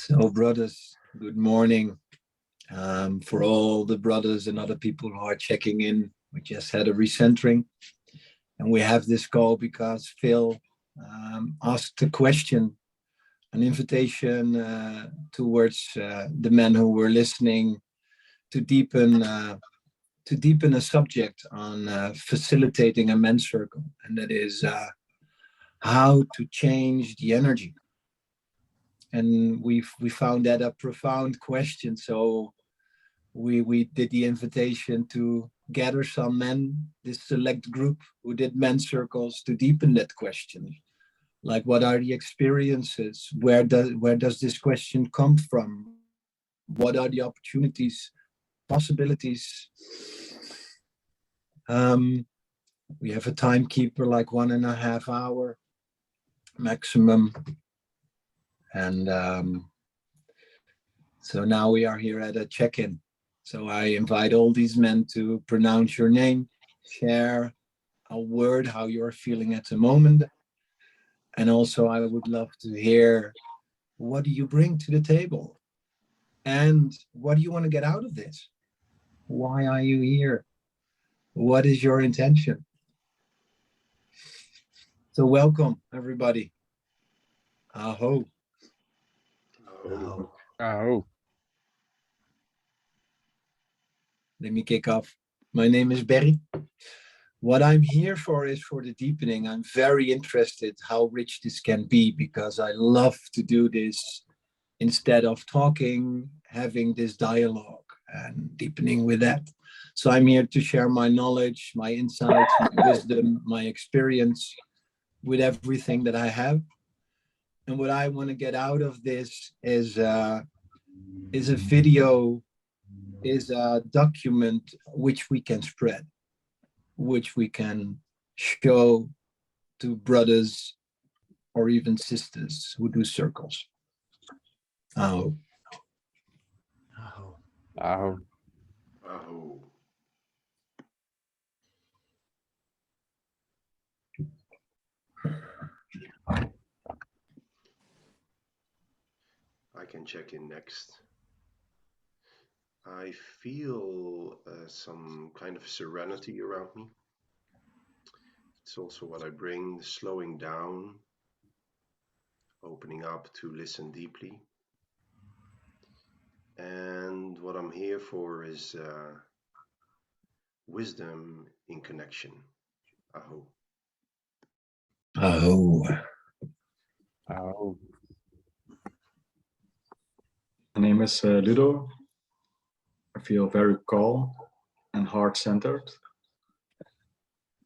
So, brothers, good morning. For all the brothers and other people who are checking in, we just had a recentering, and we have this call because Phil asked a question, an invitation towards the men who were listening to deepen a subject on facilitating a men's circle, and that is how to change the energy. And we found that a profound question. So we did the invitation to gather some men, this select group who did men's circles, to deepen that question. Like, what are the experiences? Where does this question come from? What are the opportunities, possibilities? We have a timekeeper, like 1.5 hours maximum. And so now we are here at a check-in. So I invite all these men to pronounce your name, share a word, how you're feeling at the moment. And also I would love to hear, what do you bring to the table? And what do you want to get out of this? Why are you here? What is your intention? So welcome, everybody. Aho. Oh. Oh. Let me kick off. My name is Berry. What I'm here for is for the deepening. I'm very interested how rich this can be, because I love to do this instead of talking, having this dialogue and deepening with that. So I'm here to share my knowledge, my insights, my wisdom, my experience with everything that I have. And what I want to get out of this is a video, is a document which we can spread, which we can show to brothers or even sisters who do circles. Oh. Oh. Oh. Oh. I can check in next. I feel some kind of serenity around me. It's also what I bring, slowing down, opening up to listen deeply. And what I'm here for is wisdom in connection. Aho. Oh. Oh. My name is Ludo. I feel very calm and heart-centered.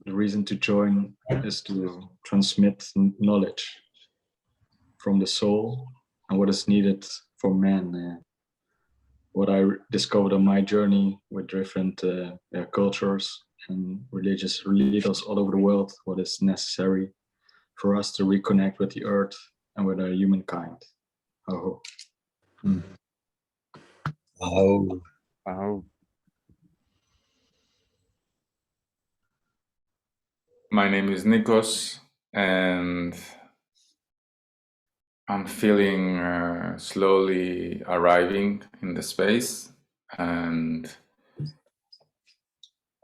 The reason to join is to transmit knowledge from the soul and what is needed for man. What I discovered on my journey with different cultures and religious leaders all over the world, what is necessary for us to reconnect with the earth and with our humankind. Oh. Mm. Oh. Oh. My name is Nikos, and I'm feeling slowly arriving in the space, and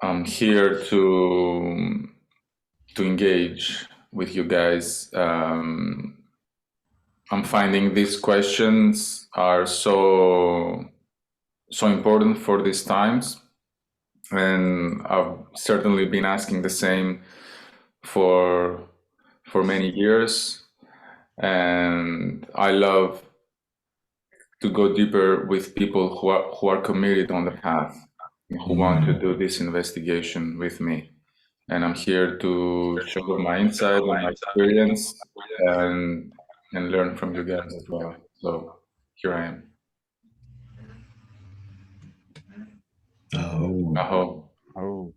I'm here to engage with you guys. I'm finding these questions are so important for these times, and I've certainly been asking the same for many years, and I love to go deeper with people who are committed on the path, who want to do this investigation with me. And I'm here to share my insight and my experience and learn from you guys as well. So here I am. Oh. Aho. Oh.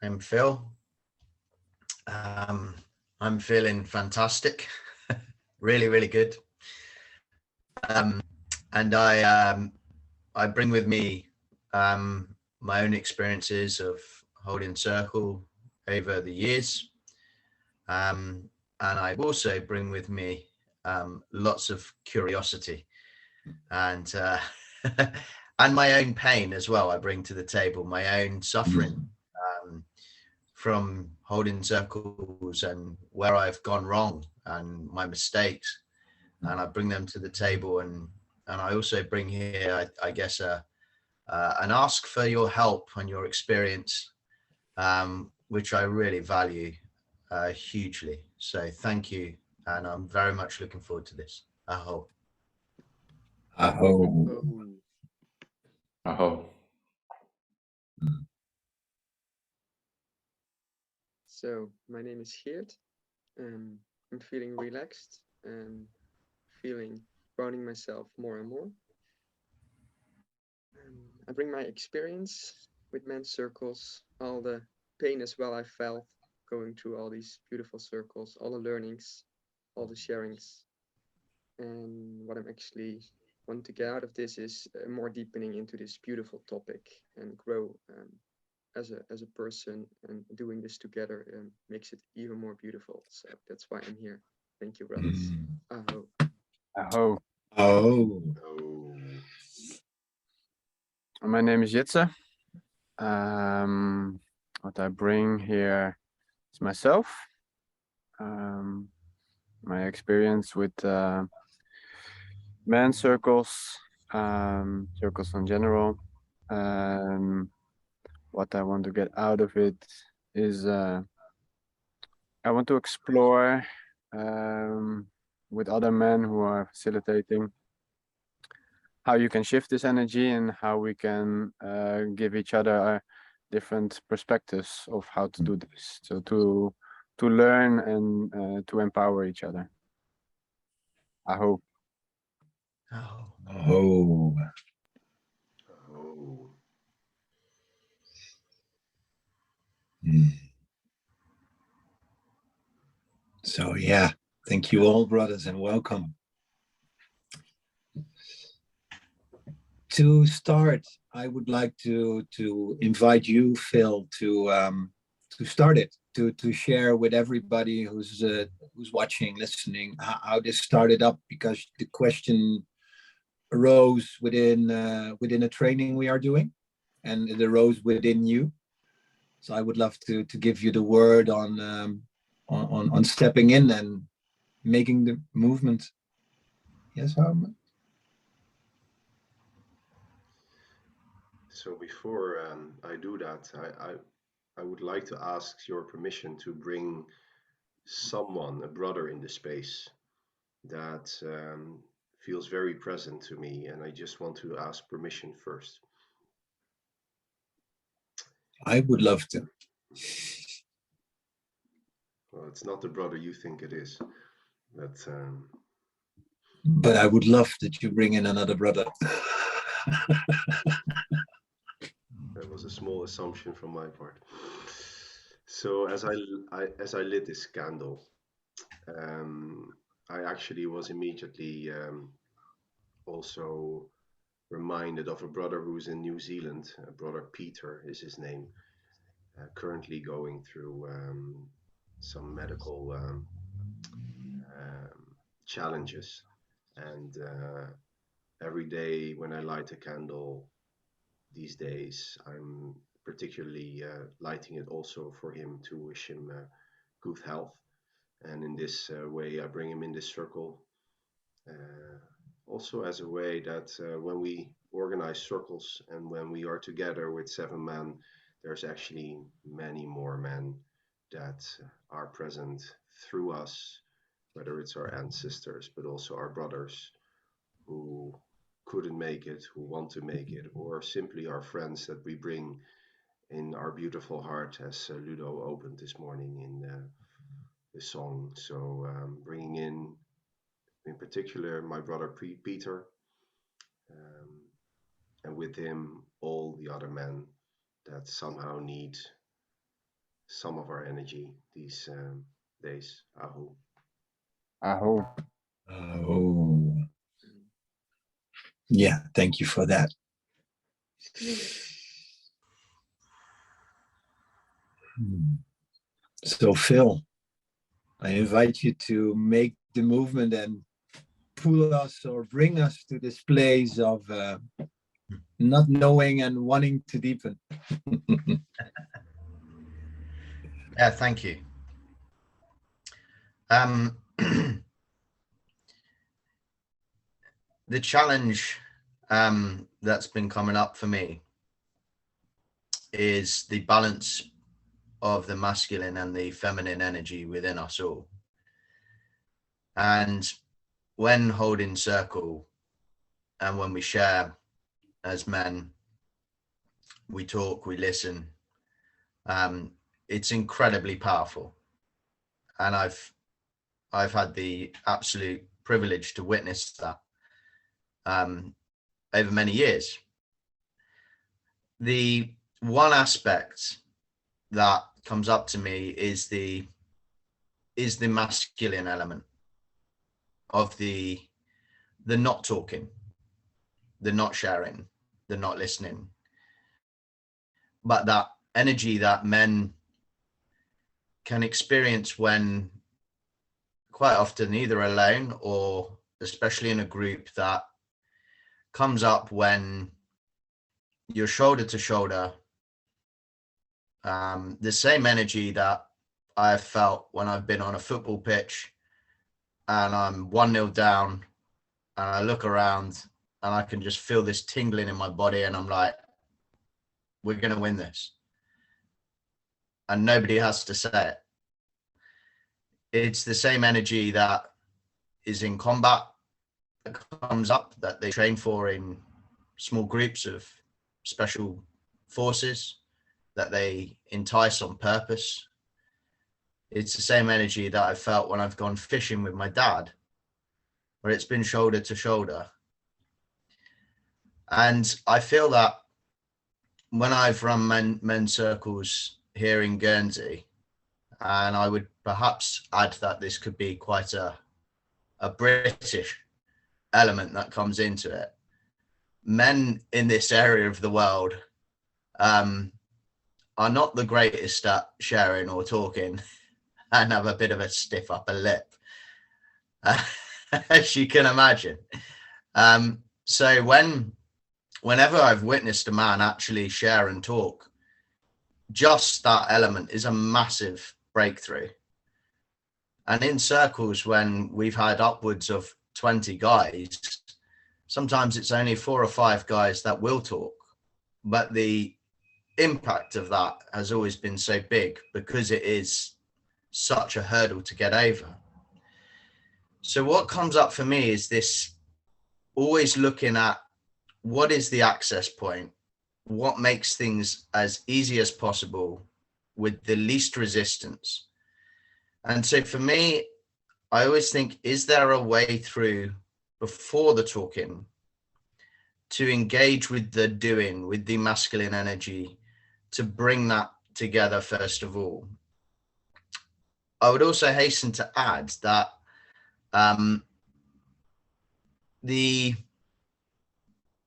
I'm Phil. I'm feeling fantastic, really, really good. And I bring with me my own experiences of holding circle over the years, And I also bring with me lots of curiosity and and my own pain as well. I bring to the table my own suffering from holding circles and where I've gone wrong and my mistakes, and I bring them to the table. And I also bring here, I guess, an ask for your help and your experience, which I really value hugely. So thank you, and I'm very much looking forward to this. Aho. Aho. Aho. So my name is Geert. I'm feeling relaxed and grounding myself more and more. I bring my experience with men's circles, all the pain as well I felt going through all these beautiful circles, all the learnings, all the sharings. And what I'm actually want to get out of this is more deepening into this beautiful topic and grow as a person, and doing this together makes it even more beautiful. So that's why I'm here. Thank you, brothers. Aho. Aho. Oh. Oh, My name is Jitse. What I bring here is myself. My experience with man circles, circles in general. What I want to get out of it is I want to explore with other men who are facilitating how you can shift this energy and how we can give each other different perspectives of how to do this. So to learn and to empower each other. I hope. Aho. Oh. oh. So yeah, thank you all, brothers, and welcome. To start, I would like to invite you, Phil, to start it, to share with everybody who's watching, listening, how this started up, because the question arose within a training we are doing, and it arose within you. So I would love to give you the word on stepping in and making the movement. Yes, Harmen? So before I do that, I would like to ask your permission to bring someone, a brother, in the space that feels very present to me, and I just want to ask permission first. I would love to. Well, it's not the brother you think it is, But I would love that you bring in another brother. that was a small assumption from my part. So as I lit this candle, I actually was immediately also reminded of a brother who's in New Zealand. Brother Peter is his name, currently going through some medical challenges. And every day when I light a candle these days, I'm particularly lighting it also for him, to wish him good health. And in this way, I bring him in this circle. Also as a way that when we organize circles and when we are together with 7 men, there's actually many more men that are present through us, whether it's our ancestors, but also our brothers who couldn't make it, who want to make it, or simply our friends that we bring in our beautiful heart, as Ludo opened this morning in the song. So bringing in particular, my brother Peter, and with him all the other men that somehow need some of our energy these days. Aho. Aho. Oh. Yeah, thank you for that. So Phil, I invite you to make the movement and pull us or bring us to this place of not knowing and wanting to deepen. Yeah, thank you. The challenge that's been coming up for me is the balance of the masculine and the feminine energy within us all. And when holding circle and when we share as men, we talk, we listen, it's incredibly powerful. And I've had the absolute privilege to witness that over many years. The one aspect that comes up to me is the masculine element of the not talking, the not sharing, the not listening, but that energy that men can experience when quite often either alone or especially in a group, that comes up when you're shoulder to shoulder. The same energy that I've felt when I've been on a football pitch and I'm 1-0 down and I look around and I can just feel this tingling in my body and I'm like, we're going to win this. And nobody has to say it. It's the same energy that is in combat, that comes up, that they train for in small groups of special forces, that they entice on purpose. It's the same energy that I felt when I've gone fishing with my dad, where it's been shoulder to shoulder. And I feel that when I've run men's circles here in Guernsey, and I would perhaps add that this could be quite a British element that comes into it. Men in this area of the world are not the greatest at sharing or talking and have a bit of a stiff upper lip, as you can imagine. So whenever I've witnessed a man actually share and talk, just that element is a massive breakthrough. And in circles, when we've had upwards of 20 guys, sometimes it's only 4 or 5 guys that will talk, but the impact of that has always been so big because it is such a hurdle to get over. So what comes up for me is this, always looking at what is the access point, what makes things as easy as possible with the least resistance. And so for me, I always think, is there a way through before the talking to engage with the doing, with the masculine energy, to bring that together first of all? I would also hasten to add that the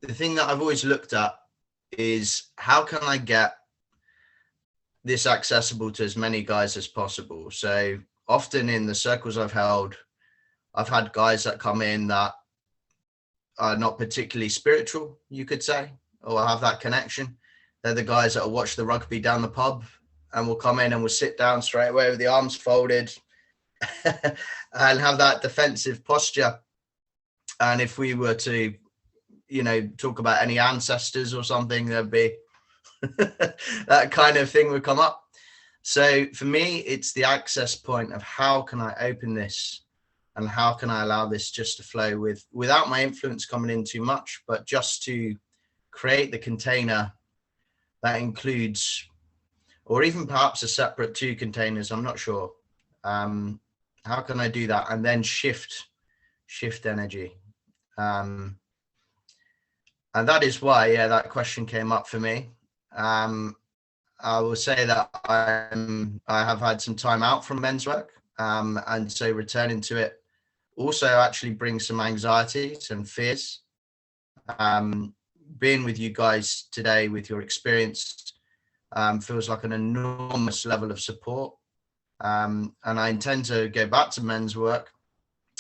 thing that I've always looked at is how can I get this accessible to as many guys as possible? So often in the circles I've held, I've had guys that come in that are not particularly spiritual, you could say, or have that connection. They're the guys that will watch the rugby down the pub and will come in and will sit down straight away with the arms folded and have that defensive posture. And if we were to, talk about any ancestors or something, there'd be that kind of thing would come up. So for me, it's the access point of how can I open this and how can I allow this just to flow without my influence coming in too much, but just to create the container that includes, or even perhaps a separate 2 containers, I'm not sure. How can I do that and then shift energy? And that is why, that question came up for me. I will say that I have had some time out from men's work, and so returning to it also actually brings some anxieties and fears. Being with you guys today with your experience feels like an enormous level of support. and I intend to go back to men's work.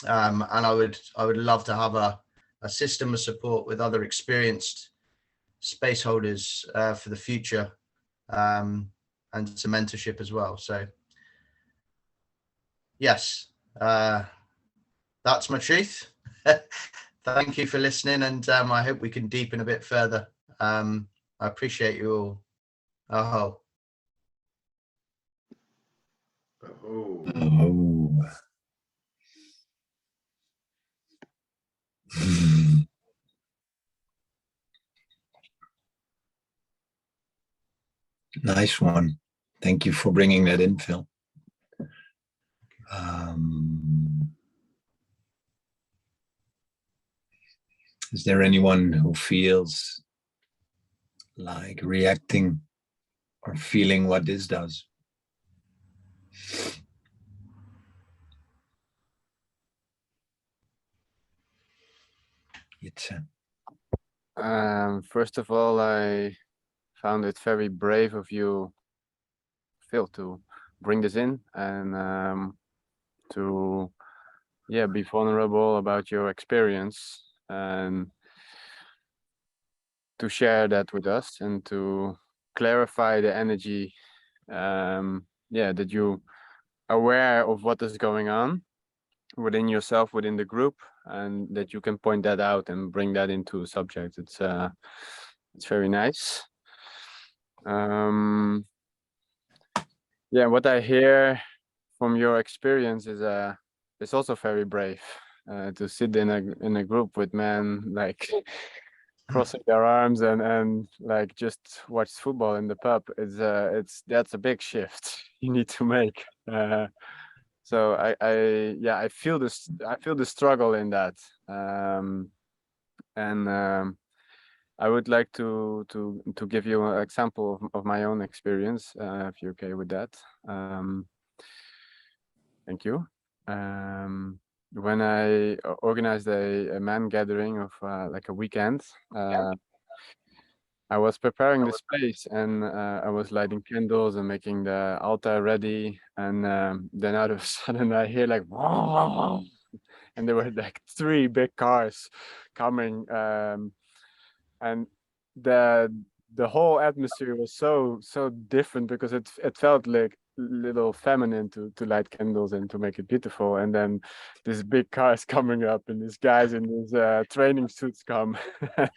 And I would love to have a system of support with other experienced space holders for the future, and some mentorship as well. So yes, that's my truth. Thank you for listening, and I hope we can deepen a bit further. I appreciate you all. Oh. Oh, Oh. Nice one. Thank you for bringing that in, Phil. Is there anyone who feels like reacting or feeling what this does? First of all, I found it very brave of you, Phil, to bring this in and to be vulnerable about your experience and to share that with us and to clarify the energy, that you aware of what is going on within yourself, within the group, and that you can point that out and bring that into a subject. It's very nice. What I hear from your experience is it's also very brave to sit in a group with men like crossing their arms and like just watch football in the pub. That's a big shift you need to make. So I feel this. I feel the struggle in that, I would like to give you an example of my own experience, if you're okay with that. Thank you. When I organized a man gathering of like a weekend, I was preparing the space and I was lighting candles and making the altar ready. And then out of a sudden I hear like, whoa, and there were like 3 big cars coming. And the whole atmosphere was so different because it felt like little feminine to light candles and to make it beautiful. And then this big car is coming up and these guys in these training suits come. I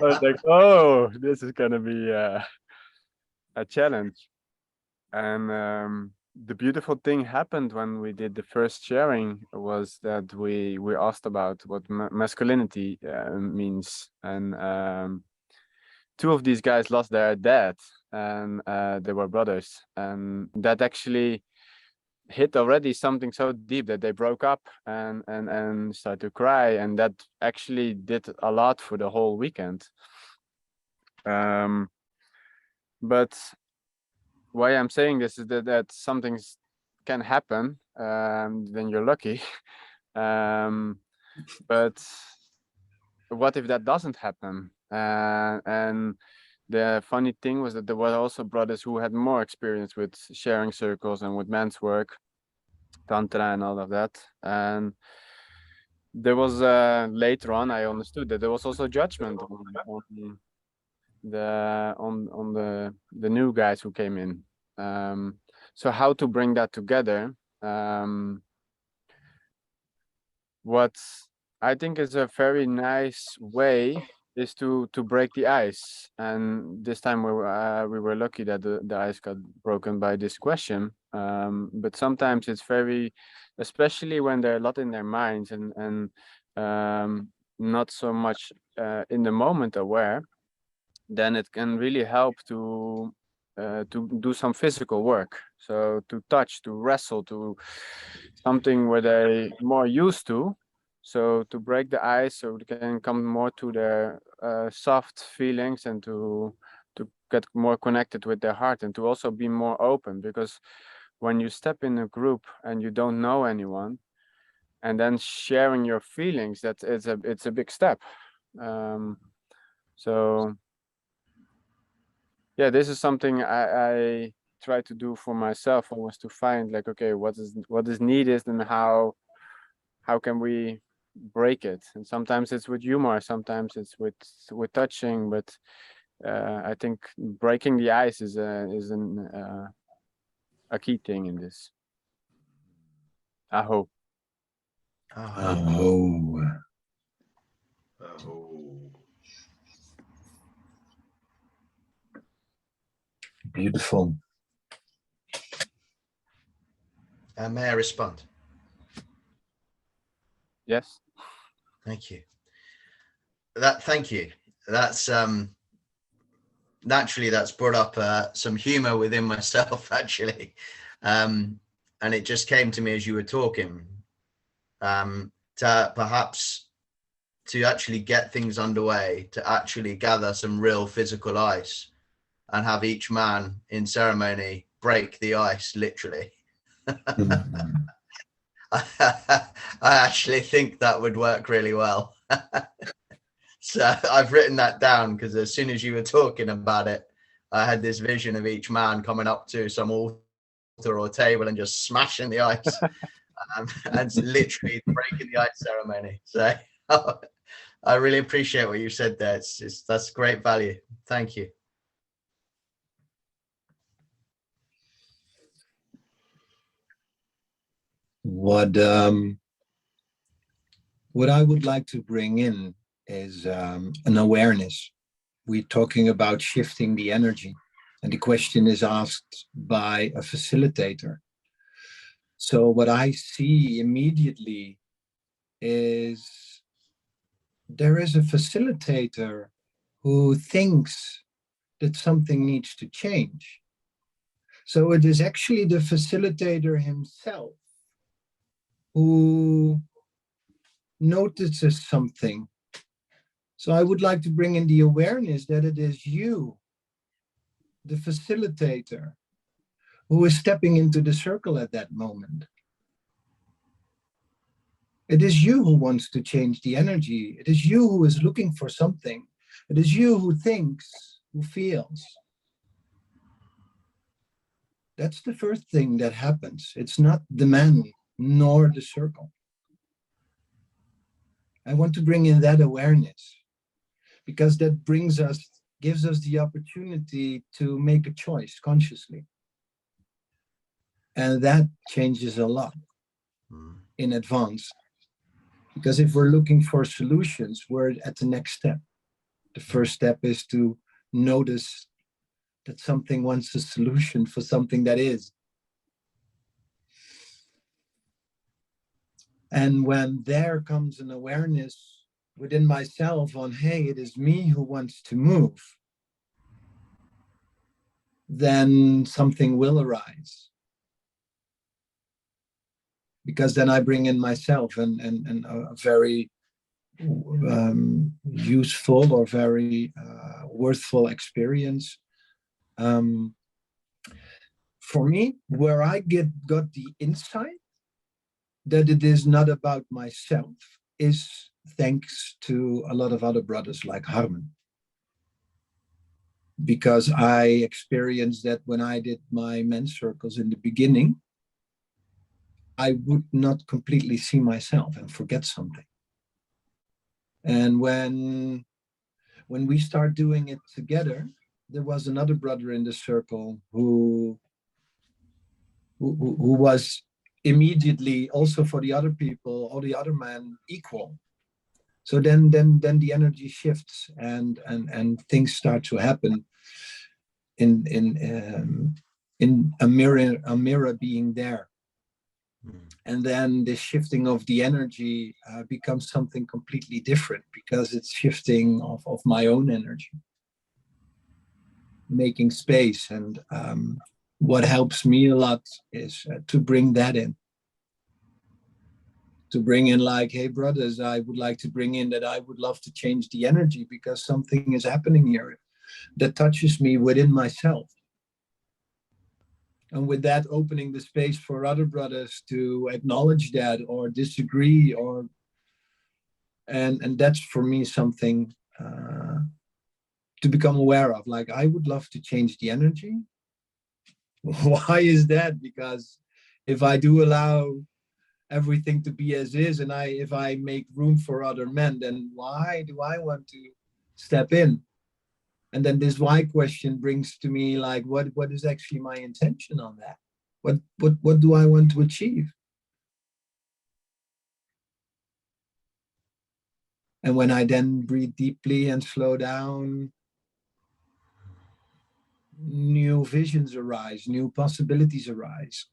was like, oh, this is gonna be a challenge. And the beautiful thing happened when we did the first sharing was that we asked about what masculinity means. And 2 of these guys lost their dad, and they were brothers, and that actually hit already something so deep that they broke up and started to cry, and that actually did a lot for the whole weekend. But why I'm saying this is that some things can happen, then you're lucky. But what if that doesn't happen? And the funny thing was that there were also brothers who had more experience with sharing circles and with men's work, tantra and all of that. And there was later on I understood that there was also judgment on the new guys who came in. So how to bring that together? What I think is a very nice way is to break the ice. And this time we were lucky that the ice got broken by this question. But sometimes it's very, especially when they're a lot in their minds and not so much in the moment aware, then it can really help to do some physical work. So to touch, to wrestle, to something where they're more used to. So to break the ice, so they can come more to their soft feelings and to get more connected with their heart and to also be more open. Because when you step in a group and you don't know anyone, and then sharing your feelings, it's a big step. So yeah, this is something I try to do for myself was to find like, okay, what is needed and how can we break it? And sometimes it's with humor, sometimes it's with touching, but I think breaking the ice is a key thing in this. I hope. Oh. Oh, Beautiful. May I respond? Yes. Thank you. Thank you. That's naturally that's brought up some humor within myself actually, and it just came to me as you were talking, to perhaps to actually get things underway, to actually gather some real physical ice and have each man in ceremony break the ice literally. I actually think that would work really well. So I've written that down because as soon as you were talking about it, I had this vision of each man coming up to some altar or table and just smashing the ice and literally breaking the ice ceremony. So I really appreciate what you said there. That's great value. Thank you. What I would like to bring in is an awareness. We're talking about shifting the energy, and the question is asked by a facilitator. So what I see immediately is there is a facilitator who thinks that something needs to change. So it is actually the facilitator himself who notices something. So I would like to bring in the awareness that it is you, the facilitator, who is stepping into the circle at that moment. It is you who wants to change the energy. It is you who is looking for something. It is you who thinks, who feels. That's the first thing that happens. It's not the man nor the circle. I want to bring in that awareness because that gives us the opportunity to make a choice consciously. And that changes a lot in advance. Because if we're looking for solutions, we're at the next step. The first step is to notice that something wants a solution for something that is. And when there comes an awareness within myself on, hey, it is me who wants to move, then something will arise. Because then I bring in myself and a very useful or very worthful experience. For me, where I got the insight that it is not about myself is thanks to a lot of other brothers like Harmen. Because I experienced that when I did my men's circles in the beginning, I would not completely see myself and forget something. And when we start doing it together, there was another brother in the circle who was immediately also for the other people, all the other men equal. So then the energy shifts and things start to happen in a mirror being there. And then the shifting of the energy becomes something completely different because it's shifting of my own energy, making space. And what helps me a lot is to bring that in. To bring in like, hey, brothers, I would like to bring in that I would love to change the energy because something is happening here that touches me within myself. And with that, opening the space for other brothers to acknowledge that or disagree, and that's for me something to become aware of. Like, I would love to change the energy, Why is that? Because if I do allow everything to be as is, and if I make room for other men, then why do I want to step in? And then this why question brings to me like, what is actually my intention on that? What do I want to achieve? And when I then breathe deeply and slow down, new visions arise, new possibilities arise.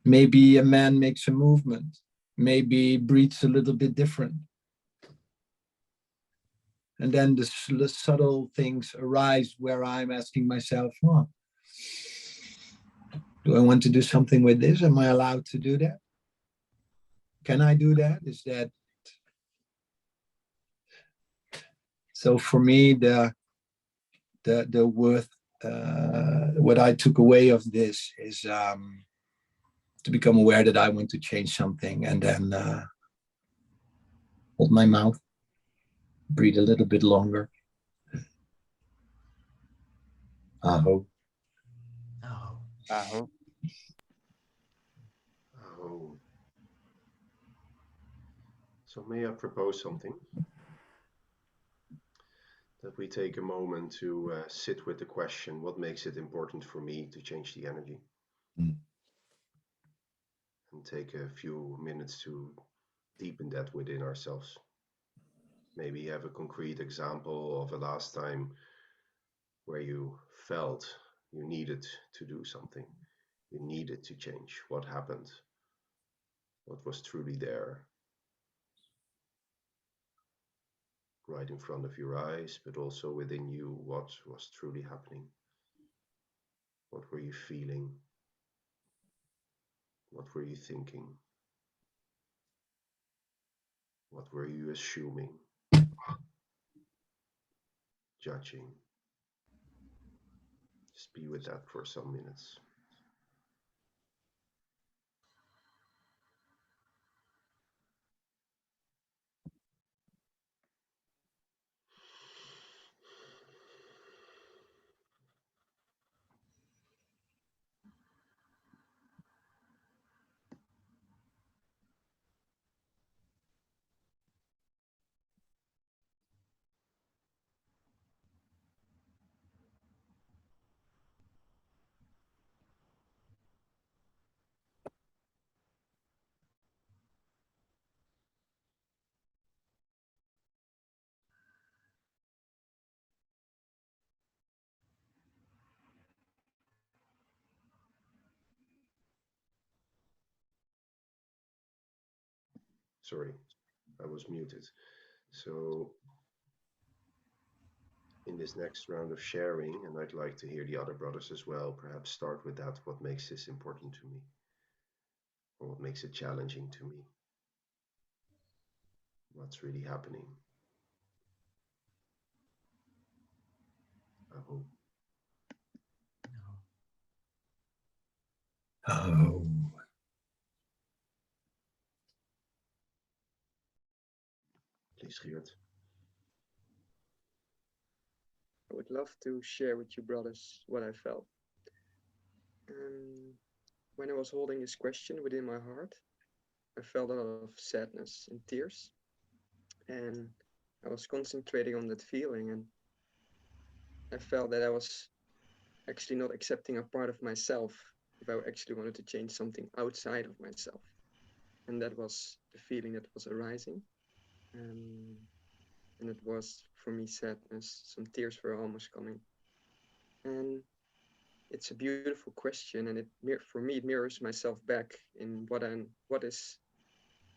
Maybe a man makes a movement, maybe breathes a little bit different. And then the subtle things arise where I'm asking myself, oh, do I want to do something with this? Am I allowed to do that? Can I do that? Is that so? For me, the worth, what I took away of this is to become aware that I want to change something, and then hold my mouth, breathe a little bit longer. Aho. Oh, Aho. Oh. So may I propose something? That we take a moment to sit with the question, what makes it important for me to change the energy? Mm. And take a few minutes to deepen that within ourselves. Maybe you have a concrete example of a last time where you felt you needed to do something. You needed to change. What happened? What was truly there? Right in front of your eyes, but also within you, what was truly happening? What were you feeling? What were you thinking? What were you assuming? Judging? Just be with that for some minutes. Sorry, I was muted. So in this next round of sharing, and I'd like to hear the other brothers as well, perhaps start with that. What makes this important to me? Or what makes it challenging to me? What's really happening? I hope. Oh. Please, Geert. I would love to share with you, brothers, what I felt. When I was holding this question within my heart, I felt a lot of sadness and tears. And I was concentrating on that feeling, and I felt that I was actually not accepting a part of myself if I actually wanted to change something outside of myself. And that was the feeling that was arising. And it was, for me, sadness. Some tears were almost coming. And it's a beautiful question, and for me it mirrors myself back in what are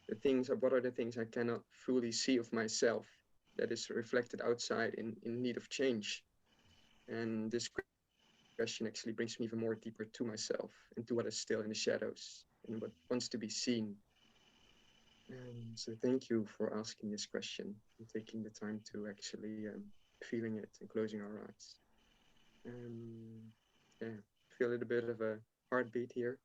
the things I cannot fully see of myself that is reflected outside in need of change. And this question actually brings me even more deeper to myself, into what is still in the shadows and what wants to be seen. So thank you for asking this question and taking the time to actually feeling it and closing our eyes. Yeah, feel a little bit of a heartbeat here.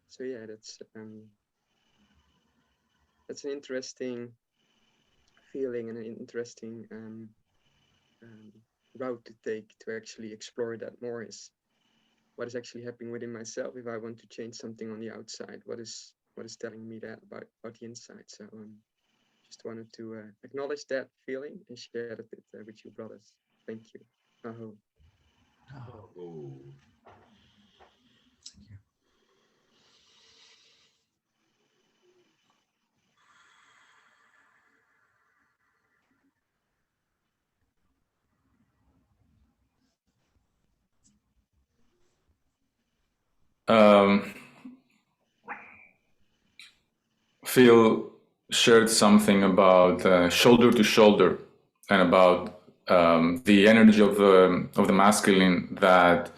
So yeah, that's an interesting feeling and an interesting route to take to actually explore that more is what is actually happening within myself. If I want to change something on the outside, what is telling me that about the inside? So just wanted to acknowledge that feeling and share it with you, brothers. Thank you. Aho. Oh. Phil shared something about shoulder to shoulder and about the energy of the masculine that,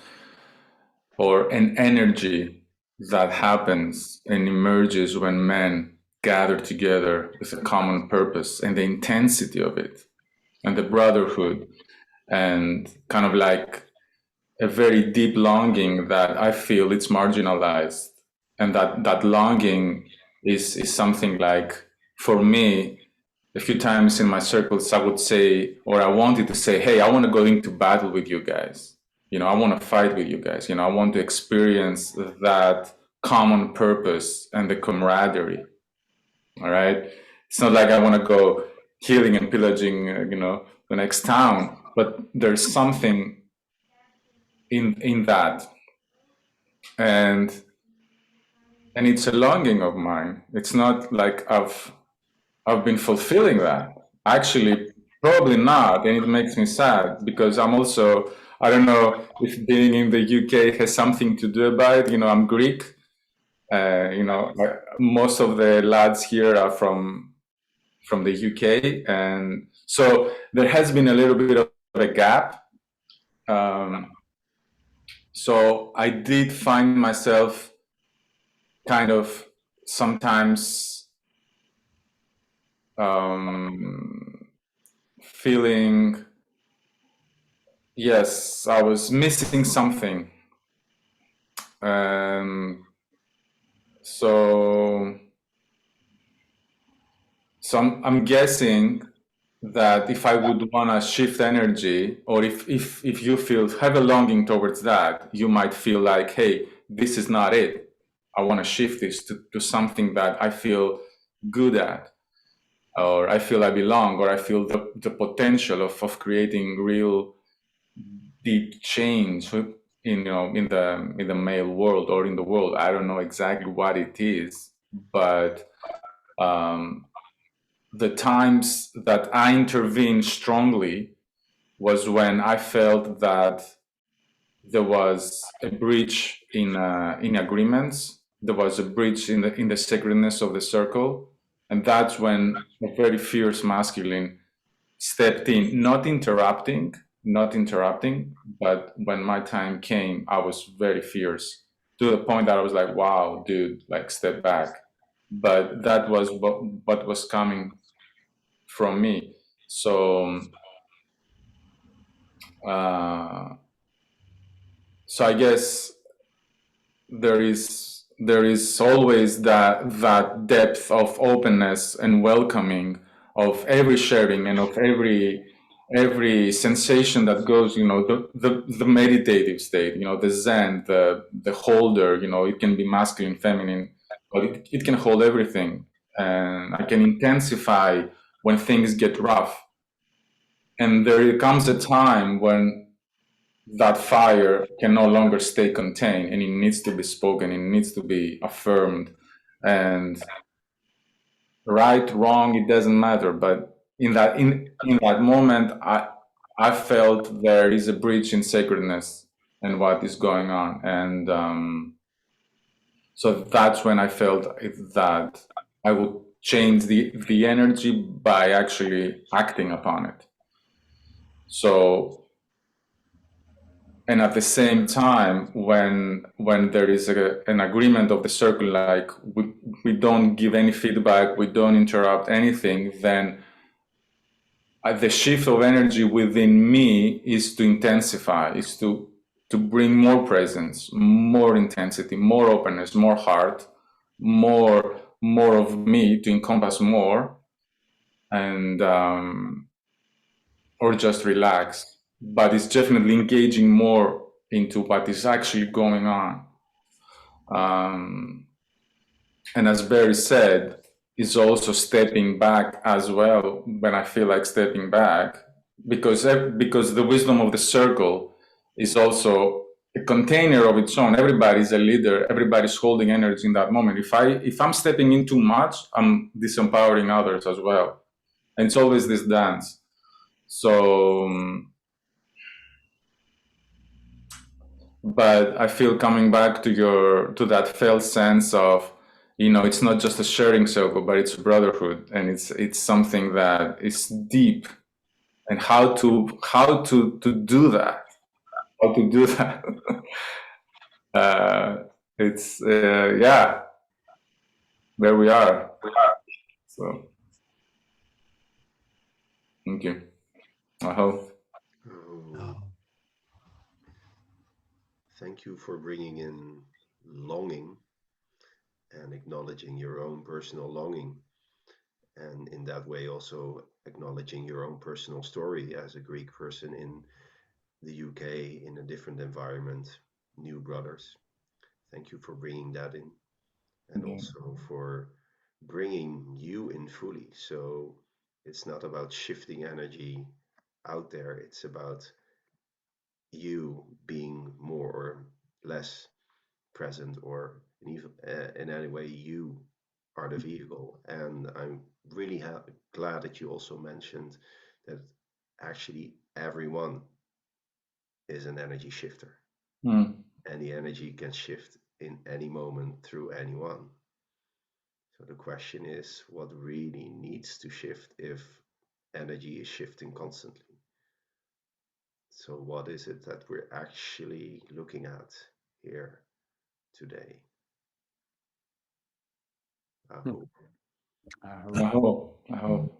or an energy that happens and emerges when men gather together with a common purpose, and the intensity of it and the brotherhood, and kind of like a very deep longing that I feel it's marginalized, and that longing is something like, for me, a few times in my circles, I would say, or I wanted to say, hey, I want to go into battle with you guys. You know, I want to fight with you guys. You know, I want to experience that common purpose and the camaraderie. All right. It's not like I want to go killing and pillaging, the next town, but there's something in that, and it's a longing of mine. It's not like I've been fulfilling that. Actually, probably not, and it makes me sad because I'm also, I don't know if being in the UK has something to do about it. You know, I'm Greek. Most of the lads here are from the UK, and so there has been a little bit of a gap. So I did find myself kind of sometimes feeling, yes, I was missing something. So I'm guessing that if I would want to shift energy, or if you have a longing towards that, you might feel like, hey, this is not it. I want to shift this to something that I feel good at, or I feel I belong, or I feel the potential of creating real deep change in the male world or in the world. I don't know exactly what it is, but the times that I intervened strongly was when I felt that there was a breach in agreements. There was a breach in the sacredness of the circle, and that's when a very fierce masculine stepped in, not interrupting, but when my time came, I was very fierce, to the point that I was like, wow, dude, like, step back. But that was what was coming from me. So so I guess there is always that depth of openness and welcoming of every sharing and of every sensation that goes, the meditative state, the Zen, the holder, it can be masculine, feminine, but it can hold everything. And I can intensify when things get rough. And there comes a time when that fire can no longer stay contained, and it needs to be spoken, it needs to be affirmed. And right, wrong, it doesn't matter. But in that moment, I felt there is a breach in sacredness and what is going on. And so that's when I felt that I would change the energy by actually acting upon it. So, and at the same time, when there is an agreement of the circle, like we don't give any feedback, we don't interrupt anything, then the shift of energy within me is to intensify, is to bring more presence, more intensity, more openness, more heart, more of me, to encompass more. and or just relax, but it's definitely engaging more into what is actually going on. And as Barry said, is also stepping back as well when I feel like stepping back, because the wisdom of the circle is also a container of its own. Everybody's a leader. Everybody's holding energy in that moment. If I'm stepping in too much, I'm disempowering others as well. And it's always this dance. So, but I feel coming back to that felt sense of, it's not just a sharing circle, but it's a brotherhood, and it's something that is deep. And how to do that? How to do that? It's yeah, there we are. So, thank you. I hope. Oh, thank you for bringing in longing and acknowledging your own personal longing, and in that way also acknowledging your own personal story as a Greek person in the UK in a different environment, new brothers. Thank you for bringing that in, and also for bringing you in fully. So it's not about shifting energy out there, it's about you being more or less present, or in any way you are the vehicle. And I'm really glad that you also mentioned that actually everyone is an energy shifter. And the energy can shift in any moment through anyone. So the question is, what really needs to shift if energy is shifting constantly? So what is it that we're actually looking at here today? I hope. I hope.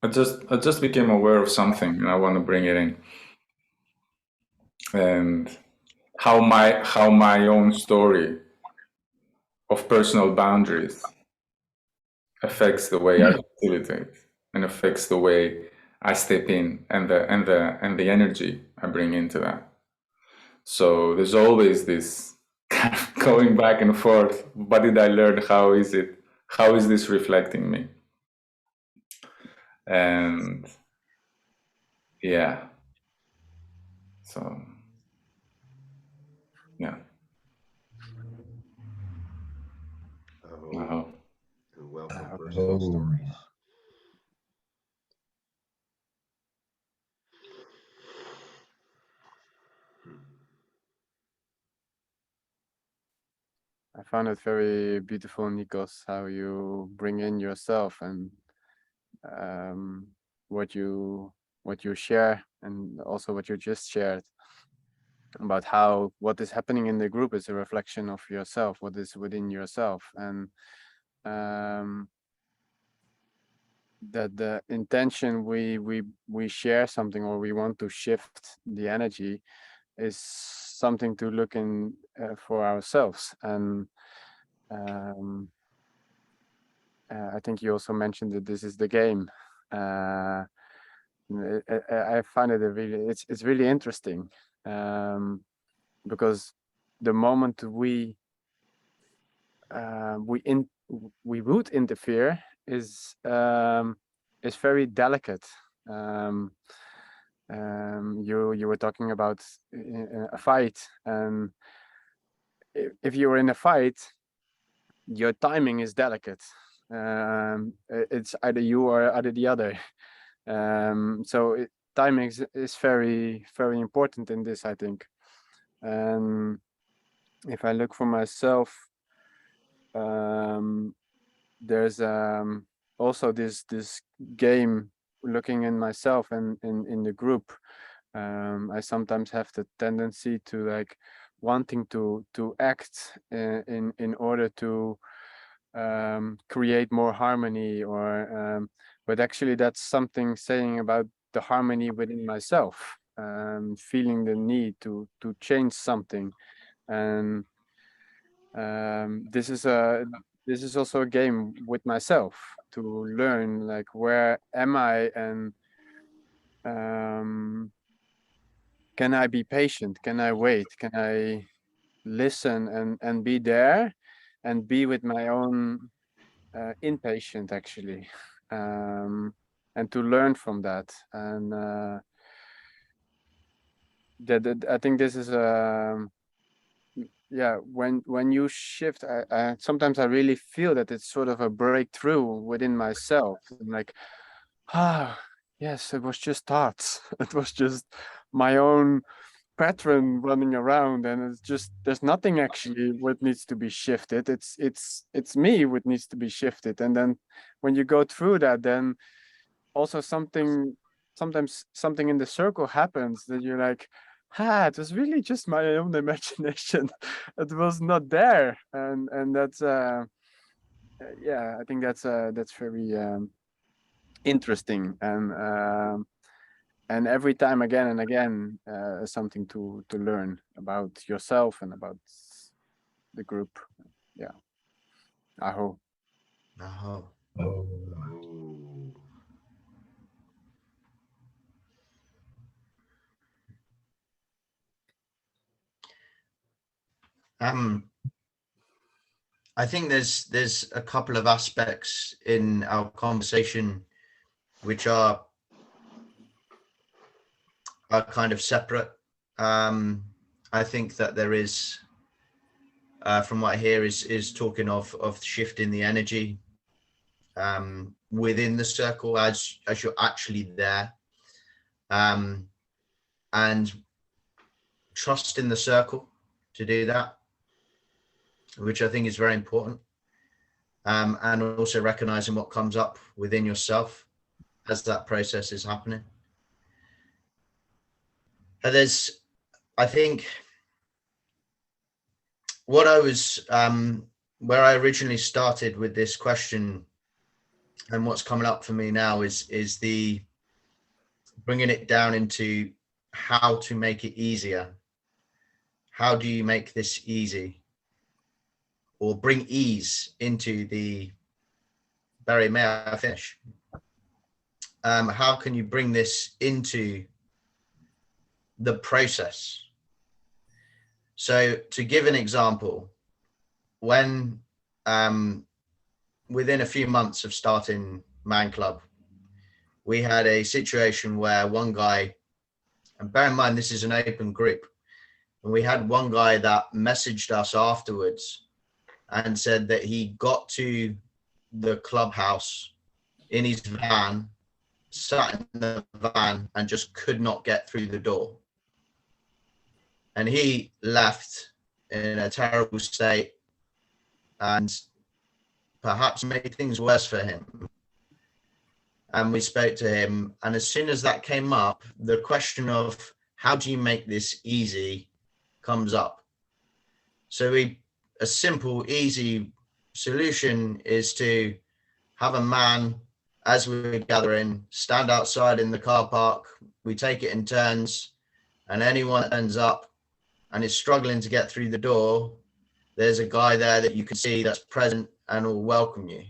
I just became aware of something, and I want to bring it in, and how my own story of personal boundaries affects the way I facilitate, and affects the way I step in, and the energy I bring into that. So there's always this kind of going back and forth. What did I learn? How is it? How is this reflecting me? And yeah. So yeah. Aho. And welcome personal stories. I found it very beautiful, Nikos, how you bring in yourself and what you share, and also what you just shared about how what is happening in the group is a reflection of yourself, what is within yourself, and that the intention we share something, or we want to shift the energy, is something to look in for ourselves. And I think you also mentioned that this is the game. I find it it's really interesting, because the moment we would interfere is very delicate. You were talking about a fight, and if you're in a fight, your timing is delicate. It's either you or either the other. So timing is very, very important in this, I think. And if I look for myself, there's also this game looking in myself and in the group, I sometimes have the tendency to like wanting to act in order to create more harmony, or but actually that's something saying about the harmony within myself, feeling the need to change something. And this is also a game with myself to learn, like, where am I, and can I be patient? Can I wait? Can I listen and be there and be with my own impatient, actually, and to learn from that. And I think this is yeah, when you shift, I sometimes I really feel that it's sort of a breakthrough within myself. I'm like, yes, it was just thoughts. It was just my own pattern running around, and it's just, there's nothing actually what needs to be shifted. It's me what needs to be shifted. And then when you go through that, then also sometimes something in the circle happens that you're like, it was really just my own imagination. It was not there. And that's yeah, I think that's very interesting. And every time, again and again, something to learn about yourself and about the group. Yeah. Aho. Aho. Ooh. I think there's a couple of aspects in our conversation which are kind of separate. I think that there is, from what I hear, is talking of shifting the energy within the circle as you're actually there, and trust in the circle to do that, which I think is very important, and also recognizing what comes up within yourself as that process is happening. And I think what I was, where I originally started with this question, and what's coming up for me now is the bringing it down into how to make it easier. How do you make this easy, or bring ease into the, Barry, may I finish? How can you bring this into the process? So to give an example, when within a few months of starting Man Club, we had a situation where one guy, and bear in mind this is an open group, and we had one guy that messaged us afterwards and said that he got to the clubhouse in his van, sat in the van, and just could not get through the door. And he left in a terrible state, and perhaps made things worse for him. And we spoke to him, and as soon as that came up, the question of how do you make this easy comes up. So a simple, easy solution is to have a man, as we're gathering, stand outside in the car park. We take it in turns, and anyone that ends up and is struggling to get through the door, there's a guy there that you can see that's present and will welcome you.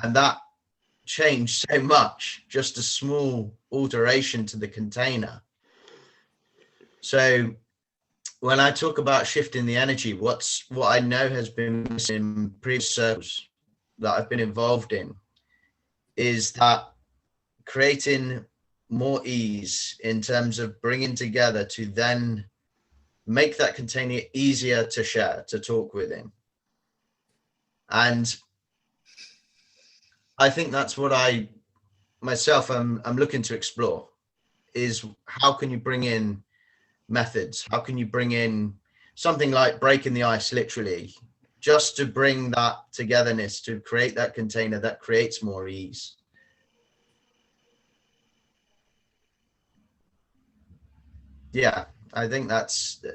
And that changed so much, just a small alteration to the container. So when I talk about shifting the energy, what I know has been missing in previous circles that I've been involved in is that creating more ease in terms of bringing together to then make that container easier to share, to talk within. And I think that's what I myself I'm looking to explore, is how can you bring in methods? How can you bring in something like breaking the ice, literally, just to bring that togetherness, to create that container that creates more ease? Yeah, I think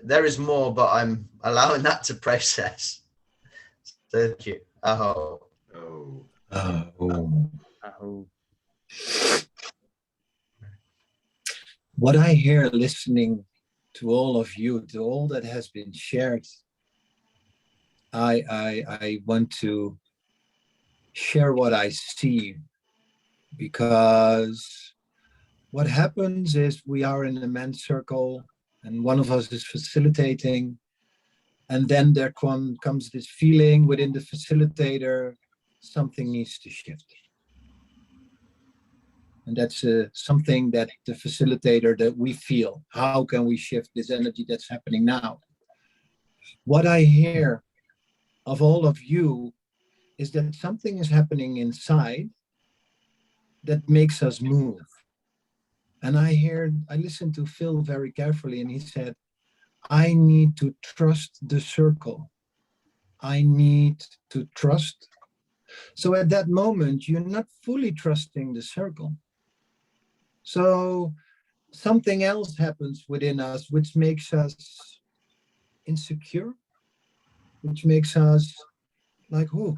there is more, but I'm allowing that to process. So thank you. Oh. Oh, Oh, What I hear listening to all of you, to all that has been shared, I want to share what I see, because what happens is we are in a men's circle and one of us is facilitating, and then there comes this feeling within the facilitator, something needs to shift. And that's something that the facilitator, that we feel, how can we shift this energy that's happening now? What I hear of all of you is that something is happening inside that makes us move. And I listened to Phil very carefully, and he said, I need to trust the circle. I need to trust. So at that moment, you're not fully trusting the circle. So something else happens within us, which makes us insecure, which makes us like, oh,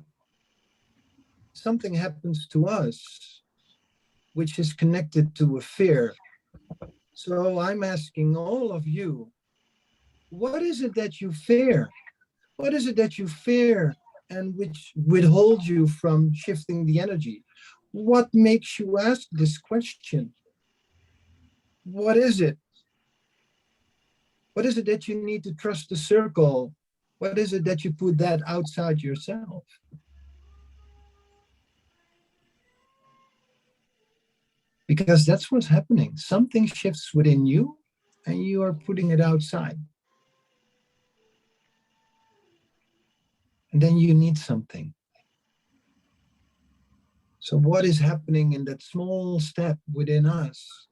something happens to us, which is connected to a fear. So I'm asking all of you, what is it that you fear? What is it that you fear and which withholds you from shifting the energy? What makes you ask this question? What is it? What is it that you need to trust the circle? What is it that you put that outside yourself? Because that's what's happening. Something shifts within you and you are putting it outside. And then you need something. So what is happening in that small step within us?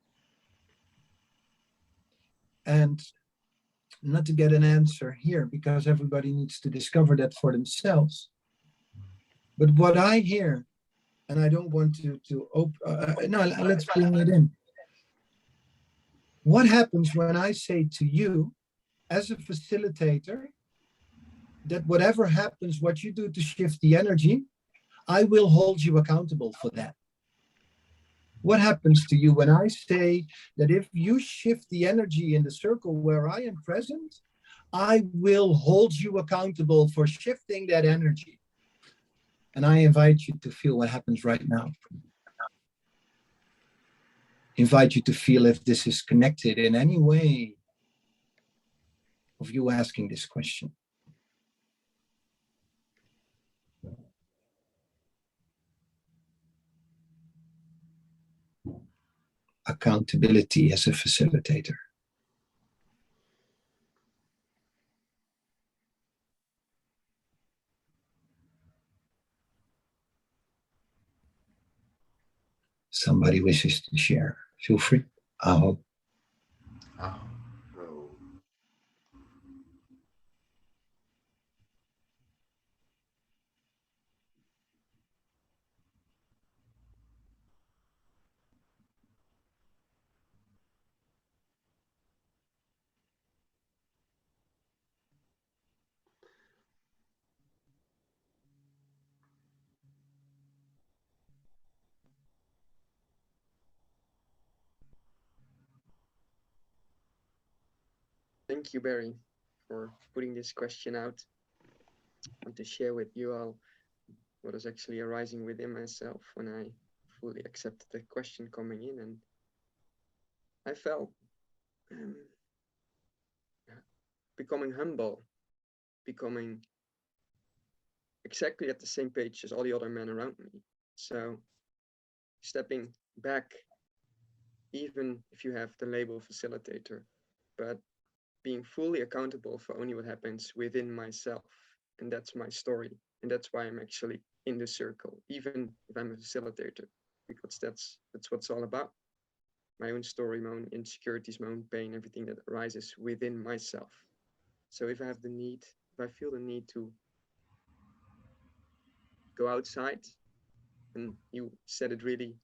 And not to get an answer here, because everybody needs to discover that for themselves. But what I hear, and I don't want let's bring it in. What happens when I say to you, as a facilitator, that whatever happens, what you do to shift the energy, I will hold you accountable for that. What happens to you when I say that if you shift the energy in the circle where I am present, I will hold you accountable for shifting that energy? And I invite you to feel what happens right now. Invite you to feel if this is connected in any way of you asking this question. Accountability as a facilitator. Somebody wishes to share, feel free. Aho. Oh. oh. Thank you, Barry, for putting this question out and to share with you all what is actually arising within myself when I fully accepted the question coming in. And I felt becoming humble, becoming exactly at the same page as all the other men around me. So stepping back, even if you have the label facilitator, but being fully accountable for only what happens within myself. And that's my story. And that's why I'm actually in the circle, even if I'm a facilitator, because that's what it's all about. My own story, my own insecurities, my own pain, everything that arises within myself. So if I have the need, if I feel the need to go outside, and you said it really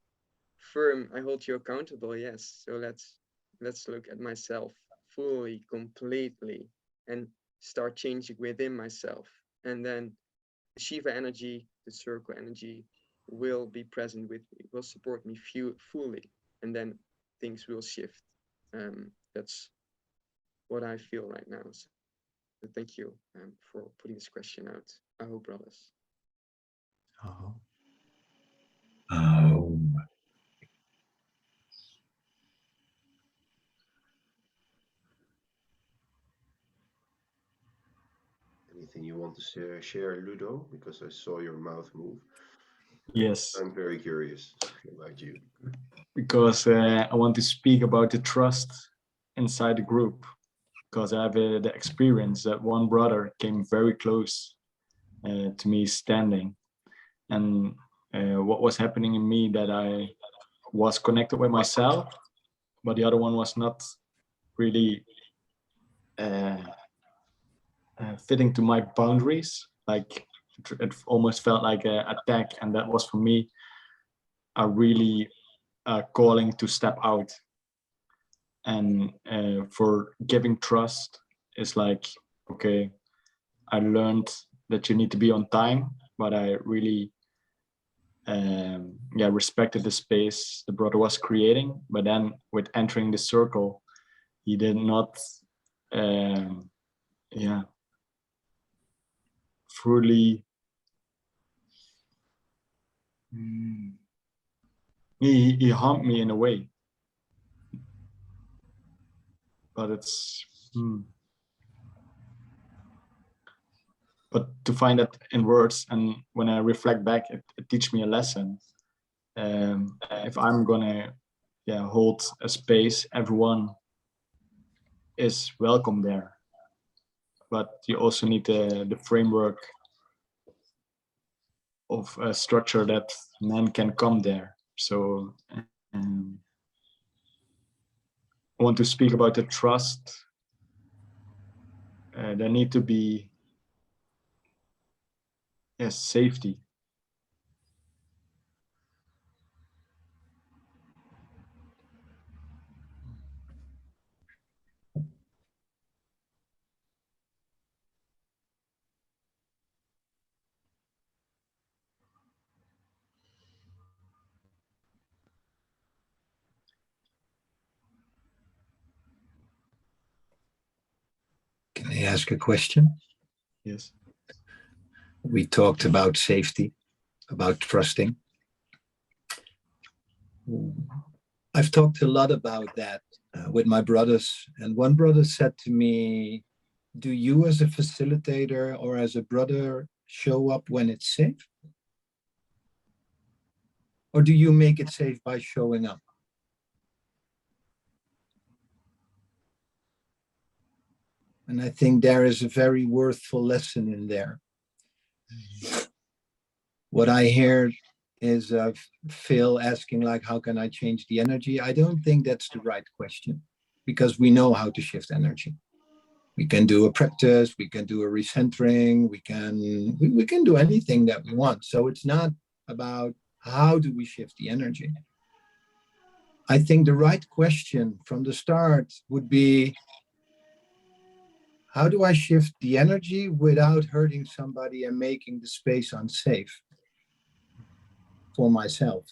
firm, I hold you accountable, yes. So let's look at myself fully, completely, and start changing within myself. And then the Shiva energy, the circle energy will be present with me, will support me fully, and then things will shift. That's what I feel right now. So thank you for putting this question out. I hope, brothers. Oh. Oh, Anything you want to share, Ludo? Because I saw your mouth move. Yes, I'm very curious about you. because I want to speak about the trust inside the group, because I have the experience that one brother came very close to me standing, and what was happening in me, that I was connected with myself, but the other one was not really fitting to my boundaries. Like it almost felt like an attack, and that was for me a really calling to step out. And for giving trust is like, okay, I learned that you need to be on time, but I really respected the space the brother was creating. But then with entering the circle, he did not fully he harmed me in a way, but it's but to find that in words, and when I reflect back, it teaches me a lesson. If I'm gonna hold a space, everyone is welcome there, but you also need the framework of a structure that men can come there. So I want to speak about the trust. There need to be safety. can I ask a question? Yes. We talked about safety, about trusting. I've talked a lot about that with my brothers, and one brother said to me, do you as a facilitator or as a brother show up when it's safe? Or do you make it safe by showing up? And I think there is a very worthful lesson in there. What I hear is Phil asking, like, how can I change the energy? I don't think that's the right question, because we know how to shift energy. We can do a practice, we can do a recentering, we can do anything that we want. So it's not about how do we shift the energy. I think the right question from the start would be, how do I shift the energy without hurting somebody and making the space unsafe for myself?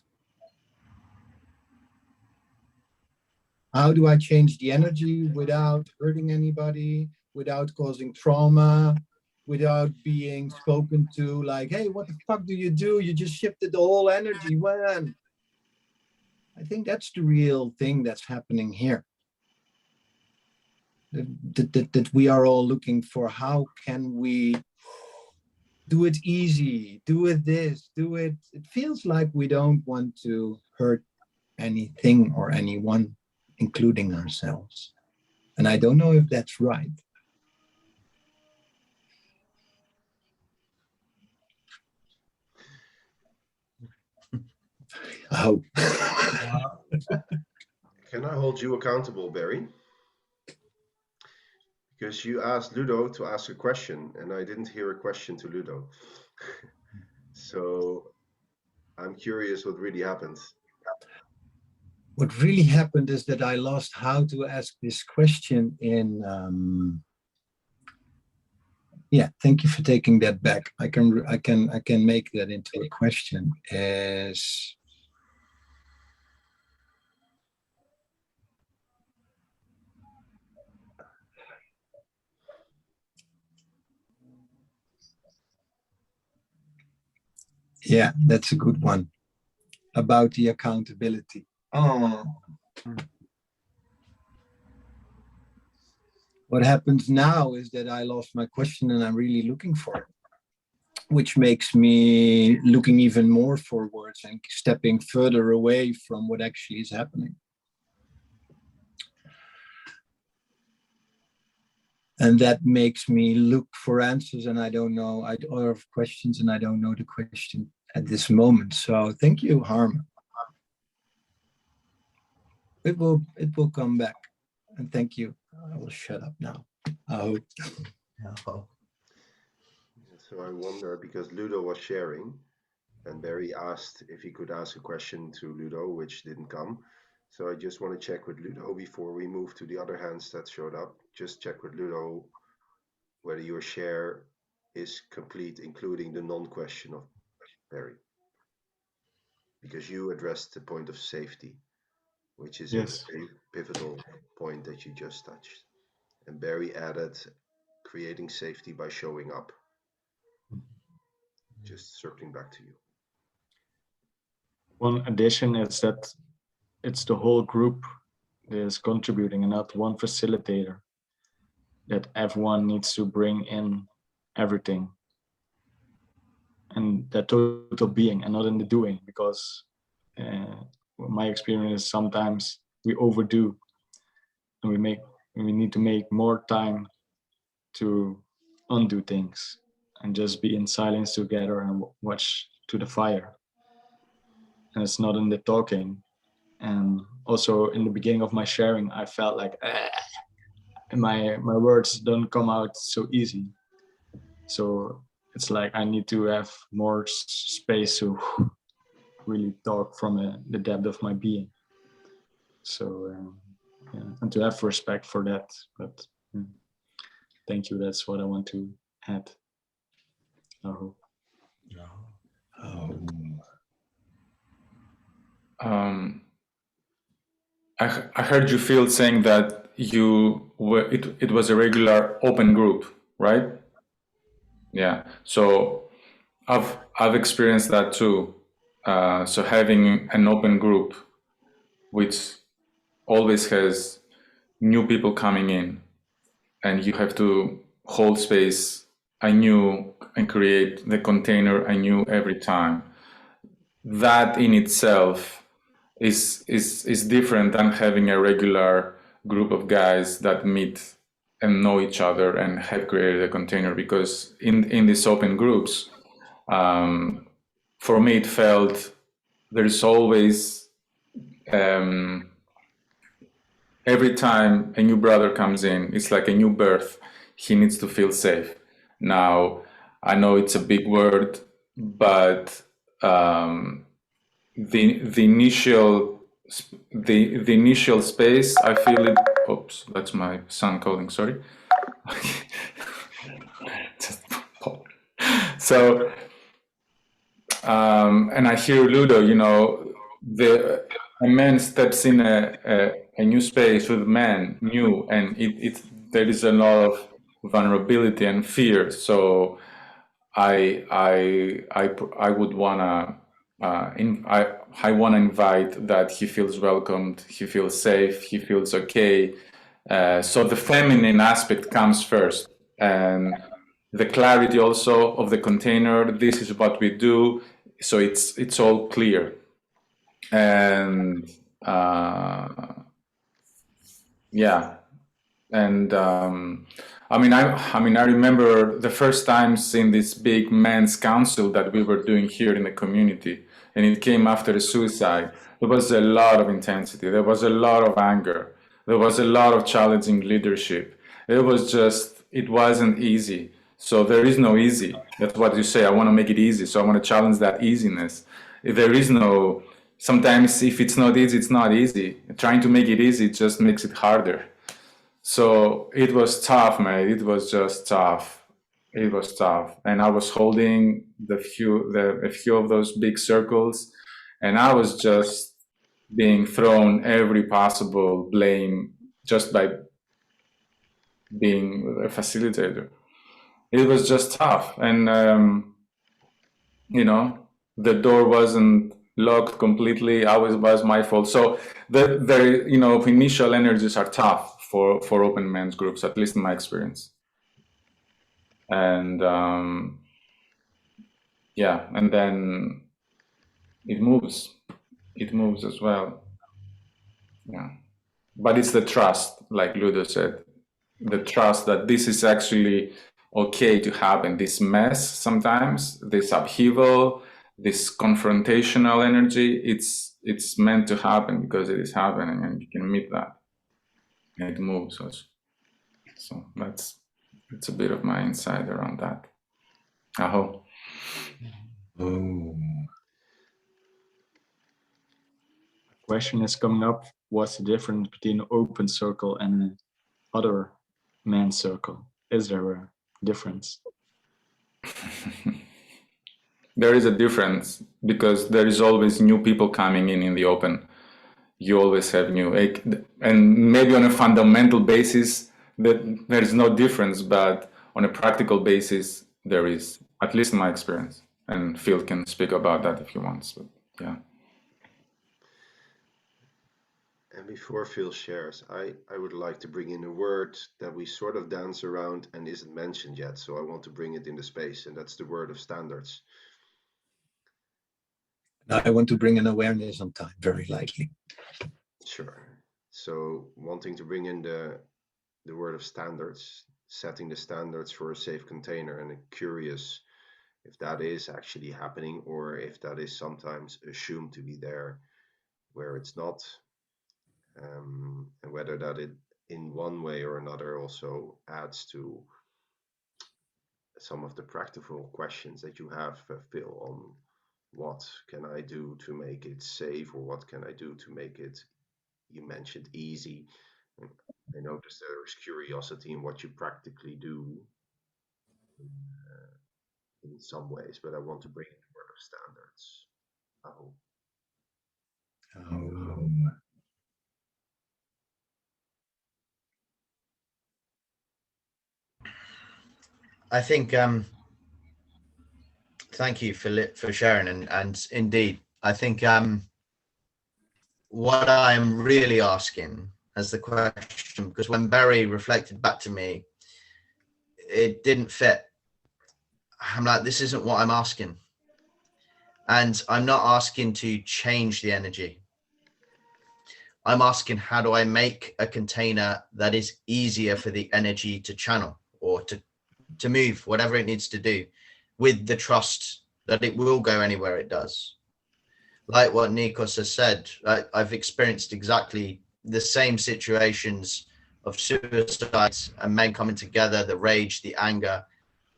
How do I change the energy without hurting anybody, without causing trauma, without being spoken to like, hey, what the fuck do? You just shifted the whole energy. When? I think that's the real thing that's happening here. That we are all looking for. How can we do it easy? Do it this, do it. It feels like we don't want to hurt anything or anyone, including ourselves. And I don't know if that's right. I hope. Can I hold you accountable, Barry? Because you asked Ludo to ask a question, and I didn't hear a question to Ludo. So I'm curious what really happened. what really happened is that I lost how to ask this question in. Yeah, thank you for taking that back. I can make that into a question. As yeah, that's a good one. About the accountability. Oh. What happens now is that I lost my question and I'm really looking for it, which makes me looking even more forwards and stepping further away from what actually is happening. And that makes me look for answers, and I don't know, or of questions, and I don't know the question at this moment. So thank you, Harmen. It will come back. And thank you. I will shut up now. I hope. Oh. So I wonder, because Ludo was sharing, and Barry asked if he could ask a question to Ludo, which didn't come. So I just want to check with Ludo before we move to the other hands that showed up. Just check with Ludo whether your share is complete, including the non-question of Barry. Because you addressed the point of safety, which is Yes. a pivotal point that you just touched. And Barry added creating safety by showing up. Just circling back to you. One addition is that it's the whole group that is contributing and not one facilitator. That everyone needs to bring in everything. And that total being and not in the doing, because my experience is sometimes we overdo and we need to make more time to undo things and just be in silence together and watch to the fire. And it's not in the talking. And also in the beginning of my sharing, I felt like my words don't come out so easy. So it's like I need to have more space to really talk from the depth of my being. So yeah, and to have respect for that. But thank you. That's what I want to add. Oh. I heard you, Phil, saying that it was a regular open group, right? Yeah. So I've experienced that too. So having an open group, which always has new people coming in, and you have to hold space anew and create the container anew every time. That in itself is different than having a regular group of guys that meet and know each other and have created a container, because in these open groups, for me it felt there's always every time a new brother comes in, it's like a new birth. He needs to feel safe. Now I know it's a big word, but the initial space, I feel it. Oops, that's my son calling. Sorry. So, and I hear Ludo. You know, a man steps in a new space with men, new, and there is a lot of vulnerability and fear. So, I would wanna. I want to invite that he feels welcomed, he feels safe, he feels okay. So the feminine aspect comes first, and the clarity also of the container. This is what we do, so it's all clear. And yeah, and I remember the first times in this big men's council that we were doing here in the community, and it came after a suicide. There was a lot of intensity. There was a lot of anger. There was a lot of challenging leadership. It wasn't easy. So there is no easy. That's what you say. I want to make it easy. So I want to challenge that easiness. There is no sometimes if it's not easy, it's not easy. Trying to make it easy just makes it harder. So it was tough, mate. It was just tough. It was tough. And I was holding a few of those big circles, and I was just being thrown every possible blame just by being a facilitator. It was just tough. And, the door wasn't locked completely. It was my fault. So the initial energies are tough for open men's groups, at least in my experience. And and then it moves as well. Yeah, but it's the trust, like Ludo said, the trust that this is actually okay to happen. This mess sometimes, this upheaval, this confrontational energy, it's meant to happen because it is happening, and you can meet that, and it moves also. So that's a bit of my insight around that. Aho. Question is coming up: what's the difference between an open circle and other man's circle? Is there a difference? There is a difference because there is always new people coming in the open. You always have new, and maybe on a fundamental basis that there is no difference, but on a practical basis there is, at least in my experience. And Phil can speak about that if he wants. But yeah. And before Phil shares, I would like to bring in a word that we sort of dance around and isn't mentioned yet. So I want to bring it into space, and that's the word of standards. I want to bring an awareness on time, very likely. Sure. So wanting to bring in the word of standards, setting the standards for a safe container, and I'm curious if that is actually happening or if that is sometimes assumed to be there where it's not, and whether that it in one way or another also adds to some of the practical questions that you have, Phil, on what can I do to make it safe, or what can I do to make it, you mentioned, easy. I noticed there's curiosity in what you practically do in some ways, but I want to bring in the word of standards. I think thank you for sharing, and indeed I think what I'm really asking as the question, because when Barry reflected back to me, it didn't fit. I'm like, this isn't what I'm asking. And I'm not asking to change the energy. I'm asking, how do I make a container that is easier for the energy to channel or to move, whatever it needs to do, with the trust that it will go anywhere it does. Like what Nikos has said, I've experienced exactly the same situations of suicides and men coming together, the rage, the anger.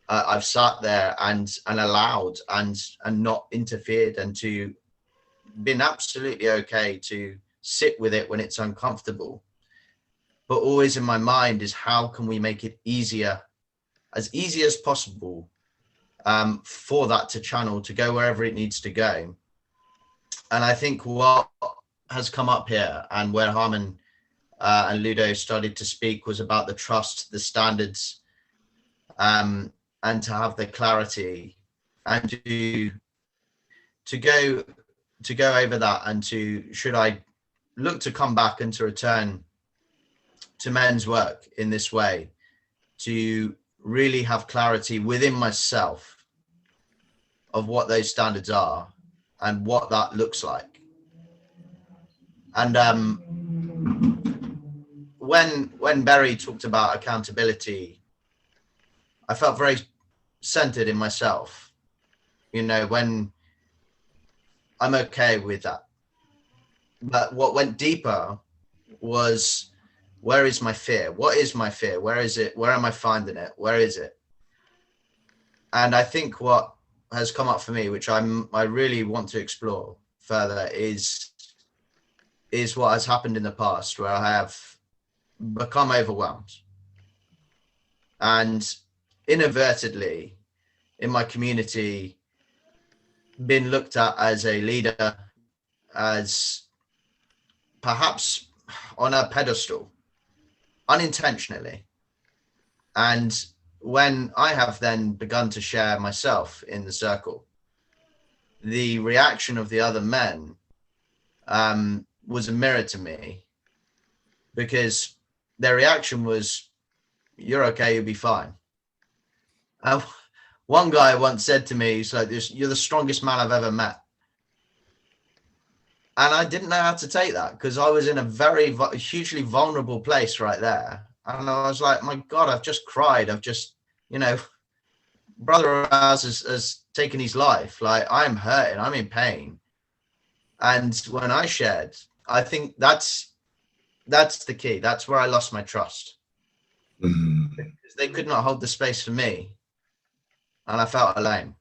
I've sat there and allowed and not interfered, and to been absolutely okay to sit with it when it's uncomfortable. But always in my mind is, how can we make it easier, as easy as possible, for that to channel, to go wherever it needs to go. And I think what has come up here, and where Harmen and Ludo started to speak, was about the trust, the standards, and to have the clarity, and to go over that, and should I look to come back and to return to men's work in this way, to really have clarity within myself of what those standards are and what that looks like. And when Barry talked about accountability, I felt very centered in myself, when I'm okay with that. But what went deeper was, where is my fear? What is my fear? Where is it? Where am I finding it? Where is it? And I think what has come up for me, which I really want to explore further is what has happened in the past, where I have become overwhelmed and inadvertently in my community been looked at as a leader, as perhaps on a pedestal, unintentionally. And when I have then begun to share myself in the circle, the reaction of the other men was a mirror to me, because their reaction was, "You're okay, you'll be fine." One guy once said to me, he's like, "You're the strongest man I've ever met." And I didn't know how to take that, because I was in a very hugely vulnerable place right there. And I was like, my God, I've just cried. I've just, brother of ours has taken his life. Like, I'm hurting, I'm in pain. And when I shared, I think that's the key. That's where I lost my trust. Because they could not hold the space for me. And I felt alone.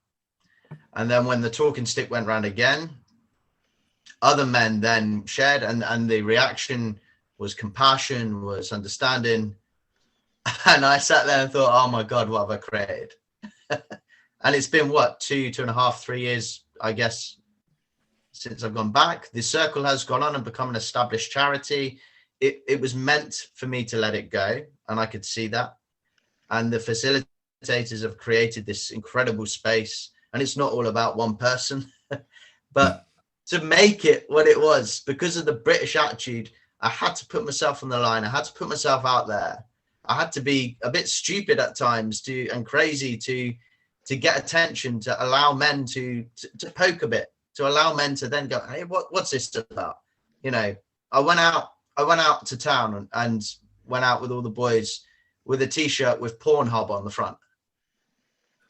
And then when the talking stick went round again, other men then shared, and the reaction was compassion, was understanding. And I sat there and thought, oh my God, what have I created? And it's been what, 2.5, 3 years, I guess, since I've gone back. The circle has gone on and become an established charity. It was meant for me to let it go, and I could see that. And the facilitators have created this incredible space, and it's not all about one person, but to make it what it was, because of the British attitude, I had to put myself on the line. I had to put myself out there. I had to be a bit stupid at times and crazy to get attention, to allow men to poke a bit, to allow men to then go, hey, what's this about? I went out to town and went out with all the boys with a t-shirt with Pornhub on the front,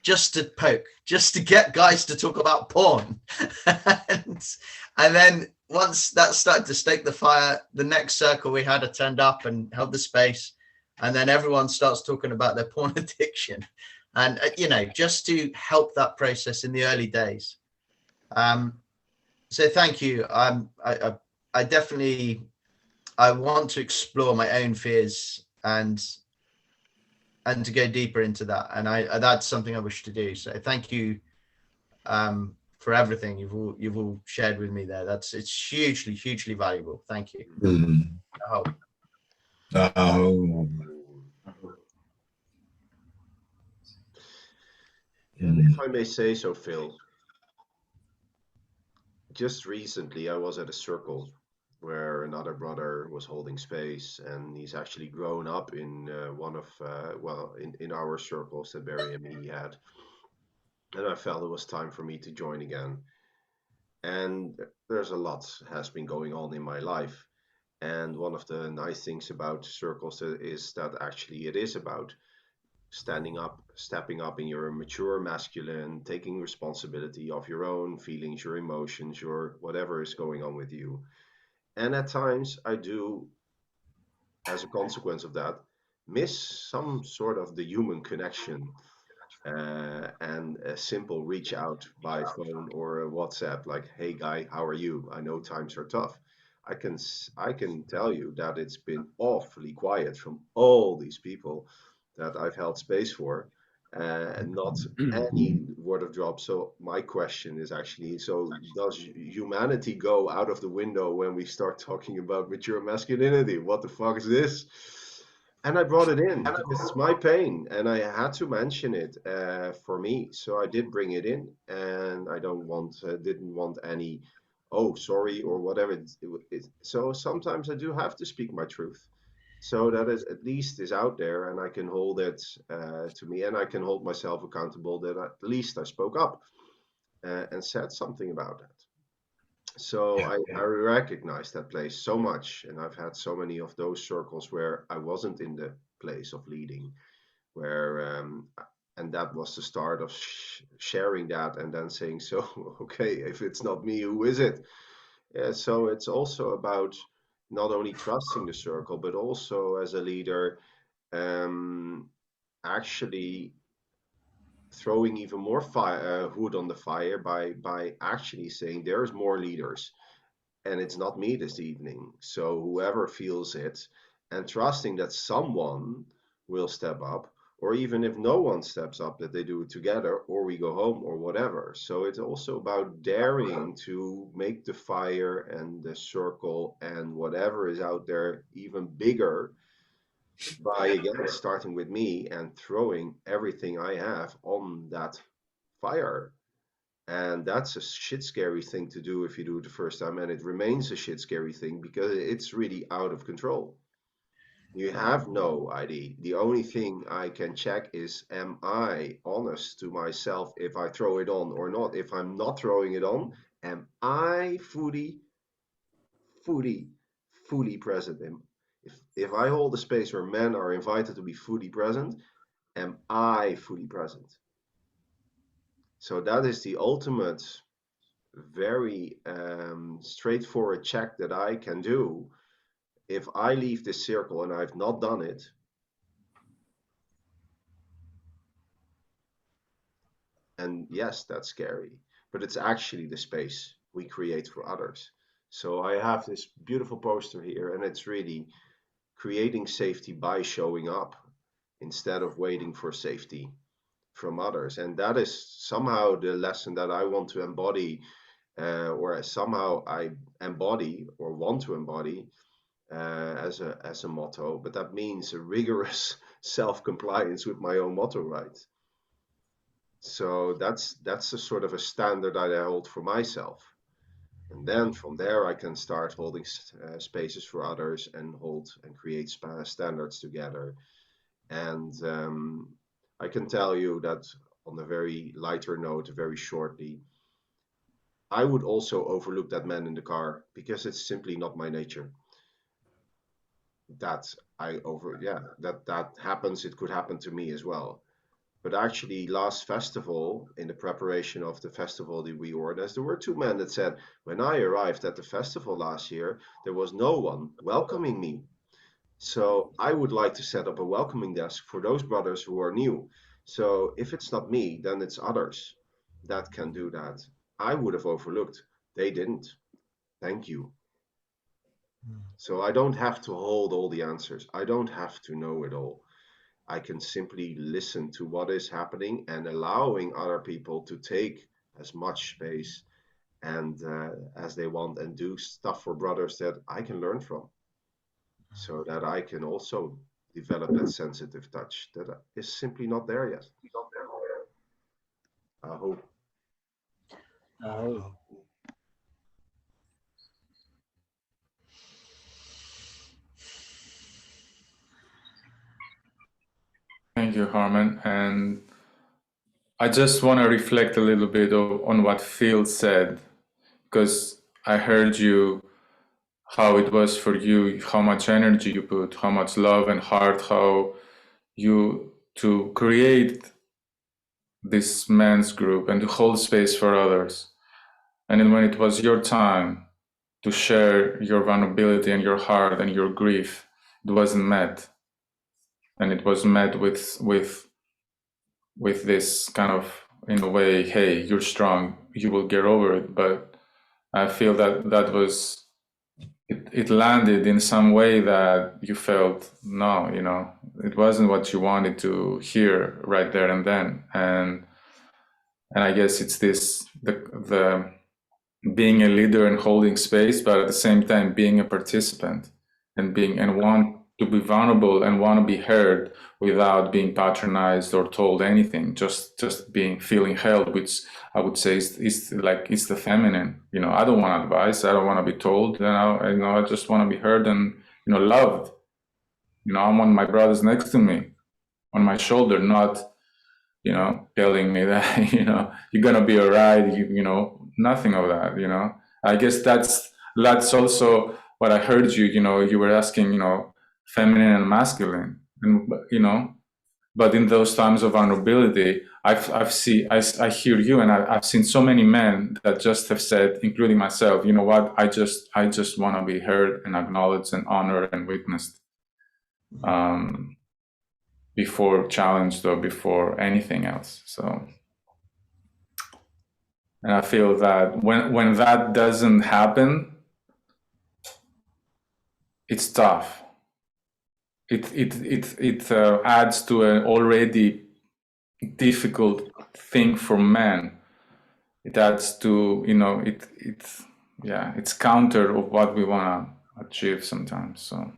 just to poke, just to get guys to talk about porn. and then once that started to stake the fire, the next circle we had turned up and held the space. And then everyone starts talking about their porn addiction. And, just to help that process in the early days. So thank you. I definitely, I want to explore my own fears and to go deeper into that. And that's something I wish to do. So thank you for everything you've all shared with me there. It's hugely, hugely valuable. Thank you. And if I may say so, Phil, just recently I was at a circle where another brother was holding space, and he's actually grown up in one of, in our circles that Barry and me had. And I felt it was time for me to join again. And there's a lot has been going on in my life. And one of the nice things about circles is that actually it is about standing up, stepping up in your mature masculine, taking responsibility of your own feelings, your emotions, your whatever is going on with you. And at times I do, as a consequence of that, miss some sort of the human connection, and a simple reach out by phone or a WhatsApp, like, hey guy, how are you? I know times are tough. I can tell you that it's been awfully quiet from all these people that I've held space for, and not any word of drop. So my question is actually, so does humanity go out of the window when we start talking about mature masculinity? What the fuck is this? And I brought it in because it's my pain, and I had to mention it for me. So I did bring it in, and I didn't want any, oh, sorry, or whatever. So sometimes I do have to speak my truth, so that it at least is out there, and I can hold it to me, and I can hold myself accountable that at least I spoke up and said something about that. So I recognize that place so much, and I've had so many of those circles where I wasn't in the place of leading, where and that was the start of sharing that, and then saying, so okay, if it's not me, who is it? So it's also about not only trusting the circle, but also as a leader, actually throwing even more wood on the fire by actually saying there's more leaders, and it's not me this evening. So whoever feels it, and trusting that someone will step up, or even if no one steps up, that they do it together, or we go home, or whatever. So it's also about daring to make the fire and the circle and whatever is out there even bigger, by again starting with me and throwing everything I have on that fire. And that's a shit scary thing to do if you do it the first time, and it remains a shit scary thing because it's really out of control. You have no ID. The only thing I can check is, am I honest to myself if I throw it on or not? If I'm not throwing it on, am I fully present? If I hold a space where men are invited to be fully present, am I fully present? So that is the ultimate, very straightforward check that I can do. If I leave this circle and I've not done it, and yes, that's scary, but it's actually the space we create for others. So I have this beautiful poster here, and it's really creating safety by showing up instead of waiting for safety from others. And that is somehow the lesson that I want to embody, or somehow I embody or want to embody as a motto. But that means a rigorous self-compliance with my own motto, right? So that's a sort of a standard that I hold for myself. And then from there, I can start holding spaces for others and hold and create standards together. And I can tell you that on a very lighter note, very shortly, I would also overlook that man in the car because it's simply not my nature. That happens. It could happen to me as well. But actually, last festival, in the preparation of the festival that we organized, there were two men that said, when I arrived at the festival last year, there was no one welcoming me. So I would like to set up a welcoming desk for those brothers who are new. So if it's not me, then it's others that can do that. I would have overlooked. They didn't. Thank you. So I don't have to hold all the answers. I don't have to know it all. I can simply listen to what is happening and allowing other people to take as much space and as they want, and do stuff for brothers that I can learn from, so that I can also develop that sensitive touch that is simply not there yet. I hope. Thank you, Harmen. And I just want to reflect a little bit on what Phil said, because I heard you, how it was for you, how much energy you put, how much love and heart, how you to create this men's group and to hold space for others. And then when it was your time to share your vulnerability and your heart and your grief, it wasn't met. And it was met with this kind of, in a way, hey, you're strong, you will get over it. But I feel that was, it landed in some way that you felt, no, it wasn't what you wanted to hear right there and then. And I guess it's this, the being a leader and holding space, but at the same time being a participant and want to be vulnerable and want to be heard without being patronized or told anything, just feeling held, which I would say is like, it's the feminine. I don't want advice, I don't want to be told, I just want to be heard and loved. I want my brothers next to me on my shoulder, not telling me that you're gonna be all right, nothing of that. I guess that's also what I heard you. You were asking, feminine and masculine, and but in those times of vulnerability, I hear you, and I've seen so many men that just have said, including myself, you know what, I just want to be heard and acknowledged and honored and witnessed. before challenged or before anything else. So, and I feel that when that doesn't happen, it's tough. It adds to an already difficult thing for men. It adds to, you know, it's counter of what we want to achieve sometimes. So,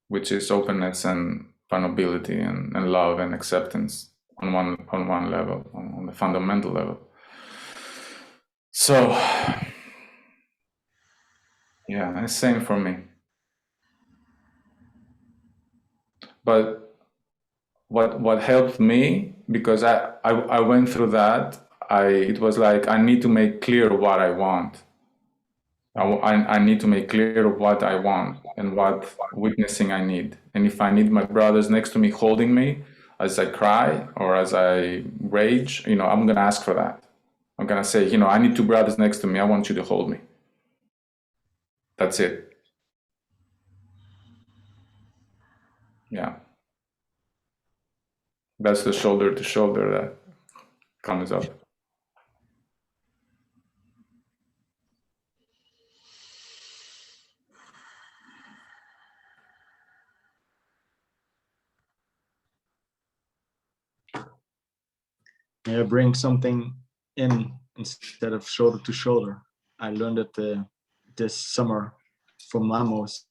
which is openness and vulnerability and love and acceptance on one level, on the fundamental level. So, yeah, it's same for me. But what helped me, because I went through that, it was like, I need to make clear what I want. I need to make clear what I want and what witnessing I need. And if I need my brothers next to me holding me as I cry or as I rage, you know, I'm going to ask for that. I'm going to say, you know, I need two brothers next to me. I want you to hold me. That's it. Yeah. That's the shoulder to shoulder that comes up. Yeah, bring something in instead of shoulder to shoulder. I learned it this summer from Mamo's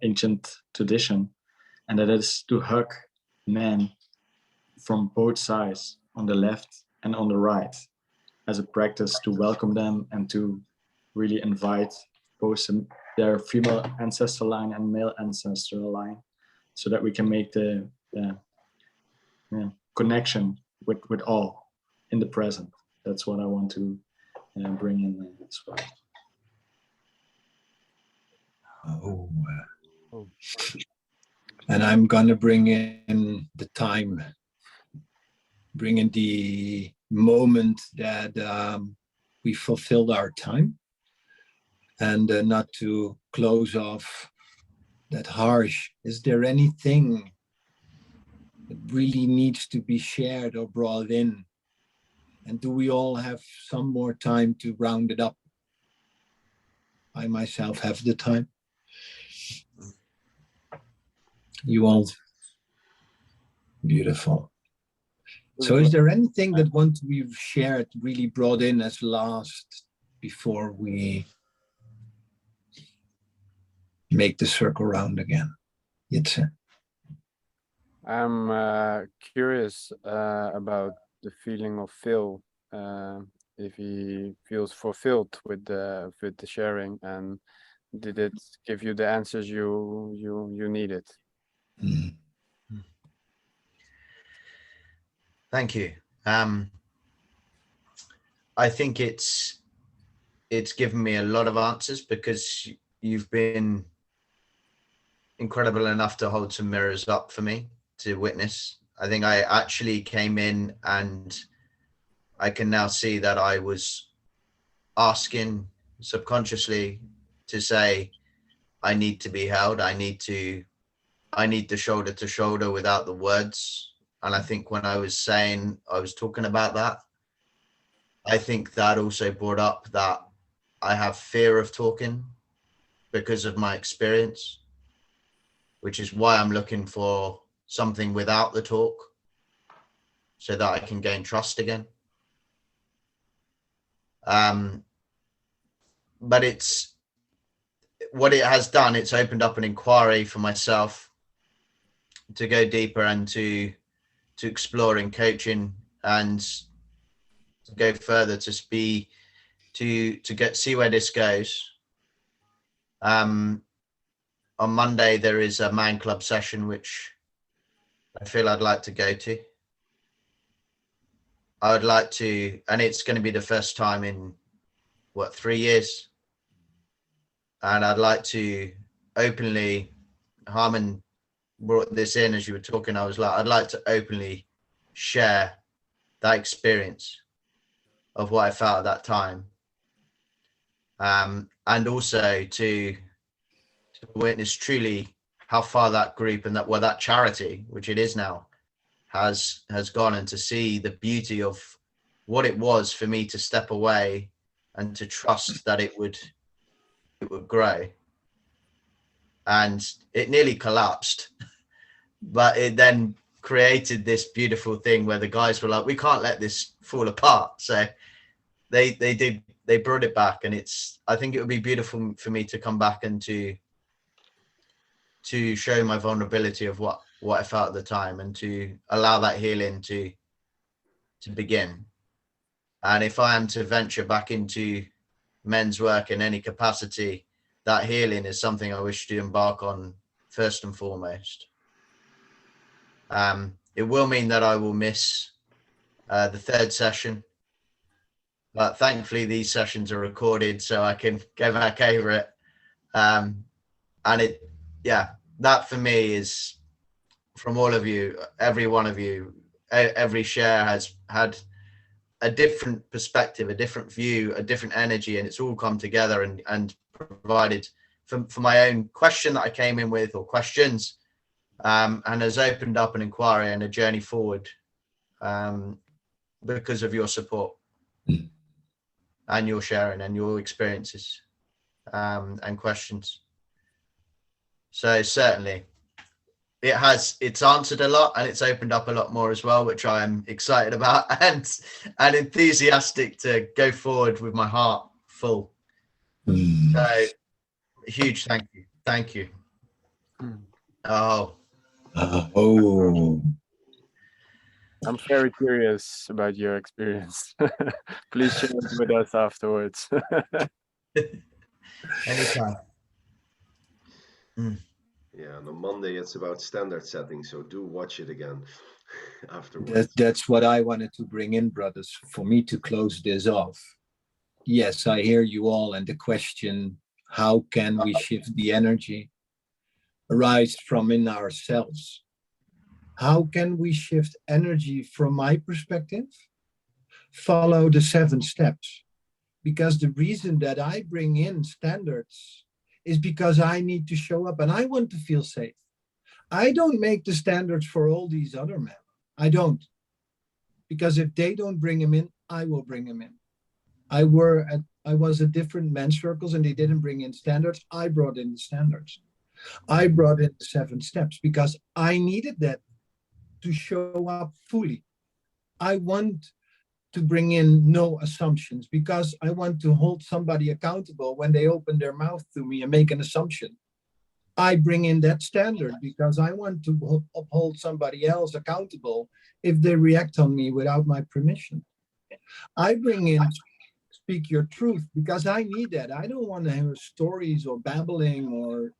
ancient tradition, and that is to hug men from both sides, on the left and on the right, as a practice to welcome them and to really invite both their female ancestral line and male ancestral line, so that we can make the connection with all in the present. That's what I want to bring in as well. Oh. And I'm gonna bring in the time, bring in the moment that we fulfilled our time, and not to close off that harsh. Is there anything that really needs to be shared or brought in? And do we all have some more time to round it up? I myself have the time. You all, beautiful. So is there anything that wants to be shared, really brought in as last before we make the circle round again? Jitse. I'm curious about the feeling of Phil, if he feels fulfilled with the sharing, and did it give you the answers you needed? Mm. Thank you. I think it's given me a lot of answers, because you've been incredible enough to hold some mirrors up for me to witness. I think I actually came in and I can now see that I was asking subconsciously to say, I need to be held. I need the shoulder to shoulder without the words. And I think when I was talking about that, I think that also brought up that I have fear of talking because of my experience, which is why I'm looking for something without the talk so that I can gain trust again. But it's what it has done. It's opened up an inquiry for myself to go deeper and to explore in coaching and to go further to see where this goes. On Monday, there is a man club session, which I feel I'd like to go to. I would like to, and it's going to be the first time in 3 years. And I'd like to openly, Harmen brought this in as you were talking, I was like, I'd like to openly share that experience of what I felt at that time. And also to witness truly how far that group and that charity, which it is now, has gone, and to see the beauty of what it was for me to step away and to trust that it would grow. And it nearly collapsed, but it then created this beautiful thing where the guys were like, we can't let this fall apart. So they brought it back, and I think it would be beautiful for me to come back and to show my vulnerability of what I felt at the time, and to allow that healing to begin. And if I am to venture back into men's work in any capacity, that healing is something I wish to embark on first and foremost. It will mean that I will miss the third session, but thankfully these sessions are recorded, so I can go back over it. And that for me is, from all of you, every one of you, every share has had a different perspective, a different view, a different energy, and it's all come together and provided for my own question that I came in with, or questions, and has opened up an inquiry and a journey forward because of your support and your sharing and your experiences and questions. So certainly it's answered a lot, and it's opened up a lot more as well, which I am excited about and enthusiastic to go forward with my heart full. So huge thank you. Oh, I'm very curious about your experience. Please share it with us afterwards. anytime. Yeah, and on Monday it's about standard setting, so do watch it again afterwards. That's what I wanted to bring in, brothers, for me to close this off. Yes, I hear you all, and the question, how can we shift the energy arise from in ourselves? How can we shift energy from my perspective? Follow the 7 steps. Because the reason that I bring in standards is because I need to show up and I want to feel safe. I don't make the standards for all these other men. I don't. Because if they don't bring them in, I will bring them in. I was at different men's circles and they didn't bring in standards. I brought in the standards. I brought in the 7 steps because I needed that to show up fully. I want to bring in no assumptions because I want to hold somebody accountable when they open their mouth to me and make an assumption. I bring in that standard because I want to uphold somebody else accountable if they react on me without my permission. I bring in speak your truth because I need that. I don't want to hear stories or babbling, or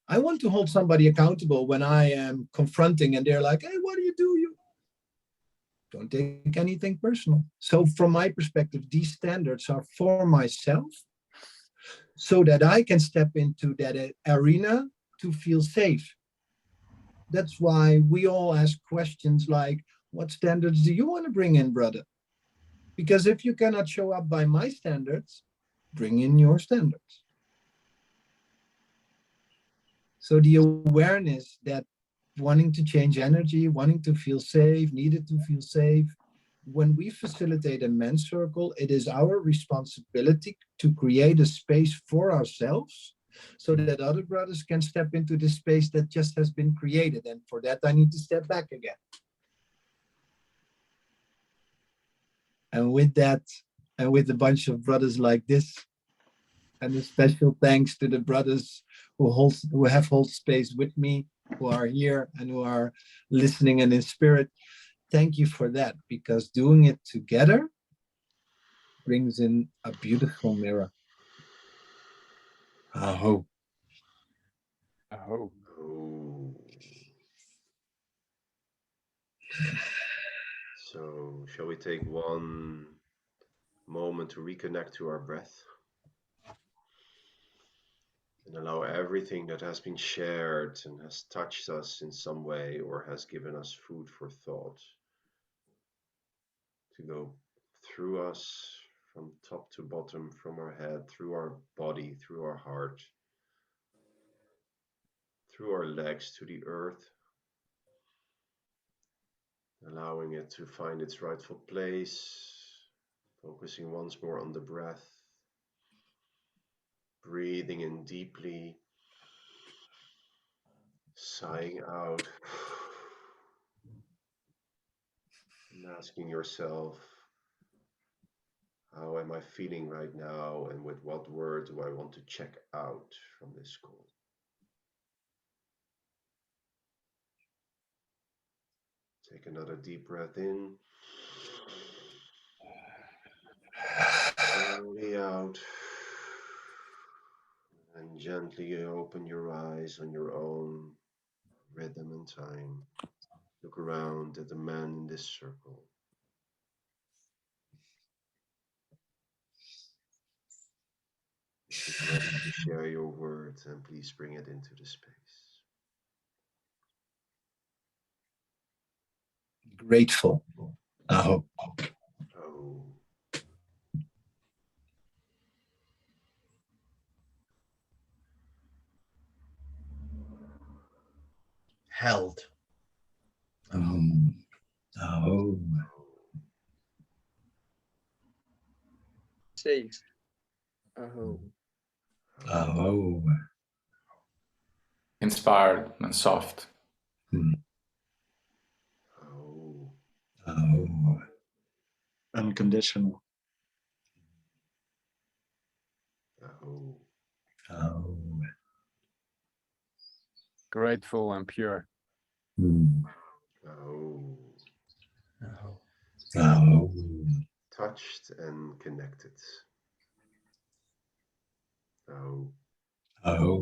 I want to hold somebody accountable when I am confronting and they're like, hey, what do? You don't take anything personal. So from my perspective, these standards are for myself so that I can step into that arena to feel safe. That's why we all ask questions like, what standards do you want to bring in, brother? Because if you cannot show up by my standards, bring in your standards. So the awareness that wanting to change energy, wanting to feel safe, needed to feel safe. When we facilitate a men's circle, it is our responsibility to create a space for ourselves so that other brothers can step into the space that just has been created. And for that, I need to step back again. And with that, and with a bunch of brothers like this, and a special thanks to the brothers who have held space with me, who are here and who are listening and in spirit. Thank you for that, because doing it together brings in a beautiful mirror. Aho. Oh. Oh. So, shall we take one moment to reconnect to our breath? And allow everything that has been shared and has touched us in some way or has given us food for thought to go through us from top to bottom, from our head, through our body, through our heart, through our legs to the earth, allowing it to find its rightful place, focusing once more on the breath, breathing in deeply, sighing out, and asking yourself, how am I feeling right now, and with what word do I want to check out from this call? Take another deep breath in. Slowly out. And gently open your eyes on your own rhythm and time. Look around at the man in this circle. Get ready to share your words, and please bring it into the space. Grateful. Aho. Oh. Held. Aho. Safe. Aho. Aho. Inspired and soft. Oh. Aho. Unconditional. Oh. Aho. Grateful and pure. Oh. Aho. Touched and connected. Oh. Aho.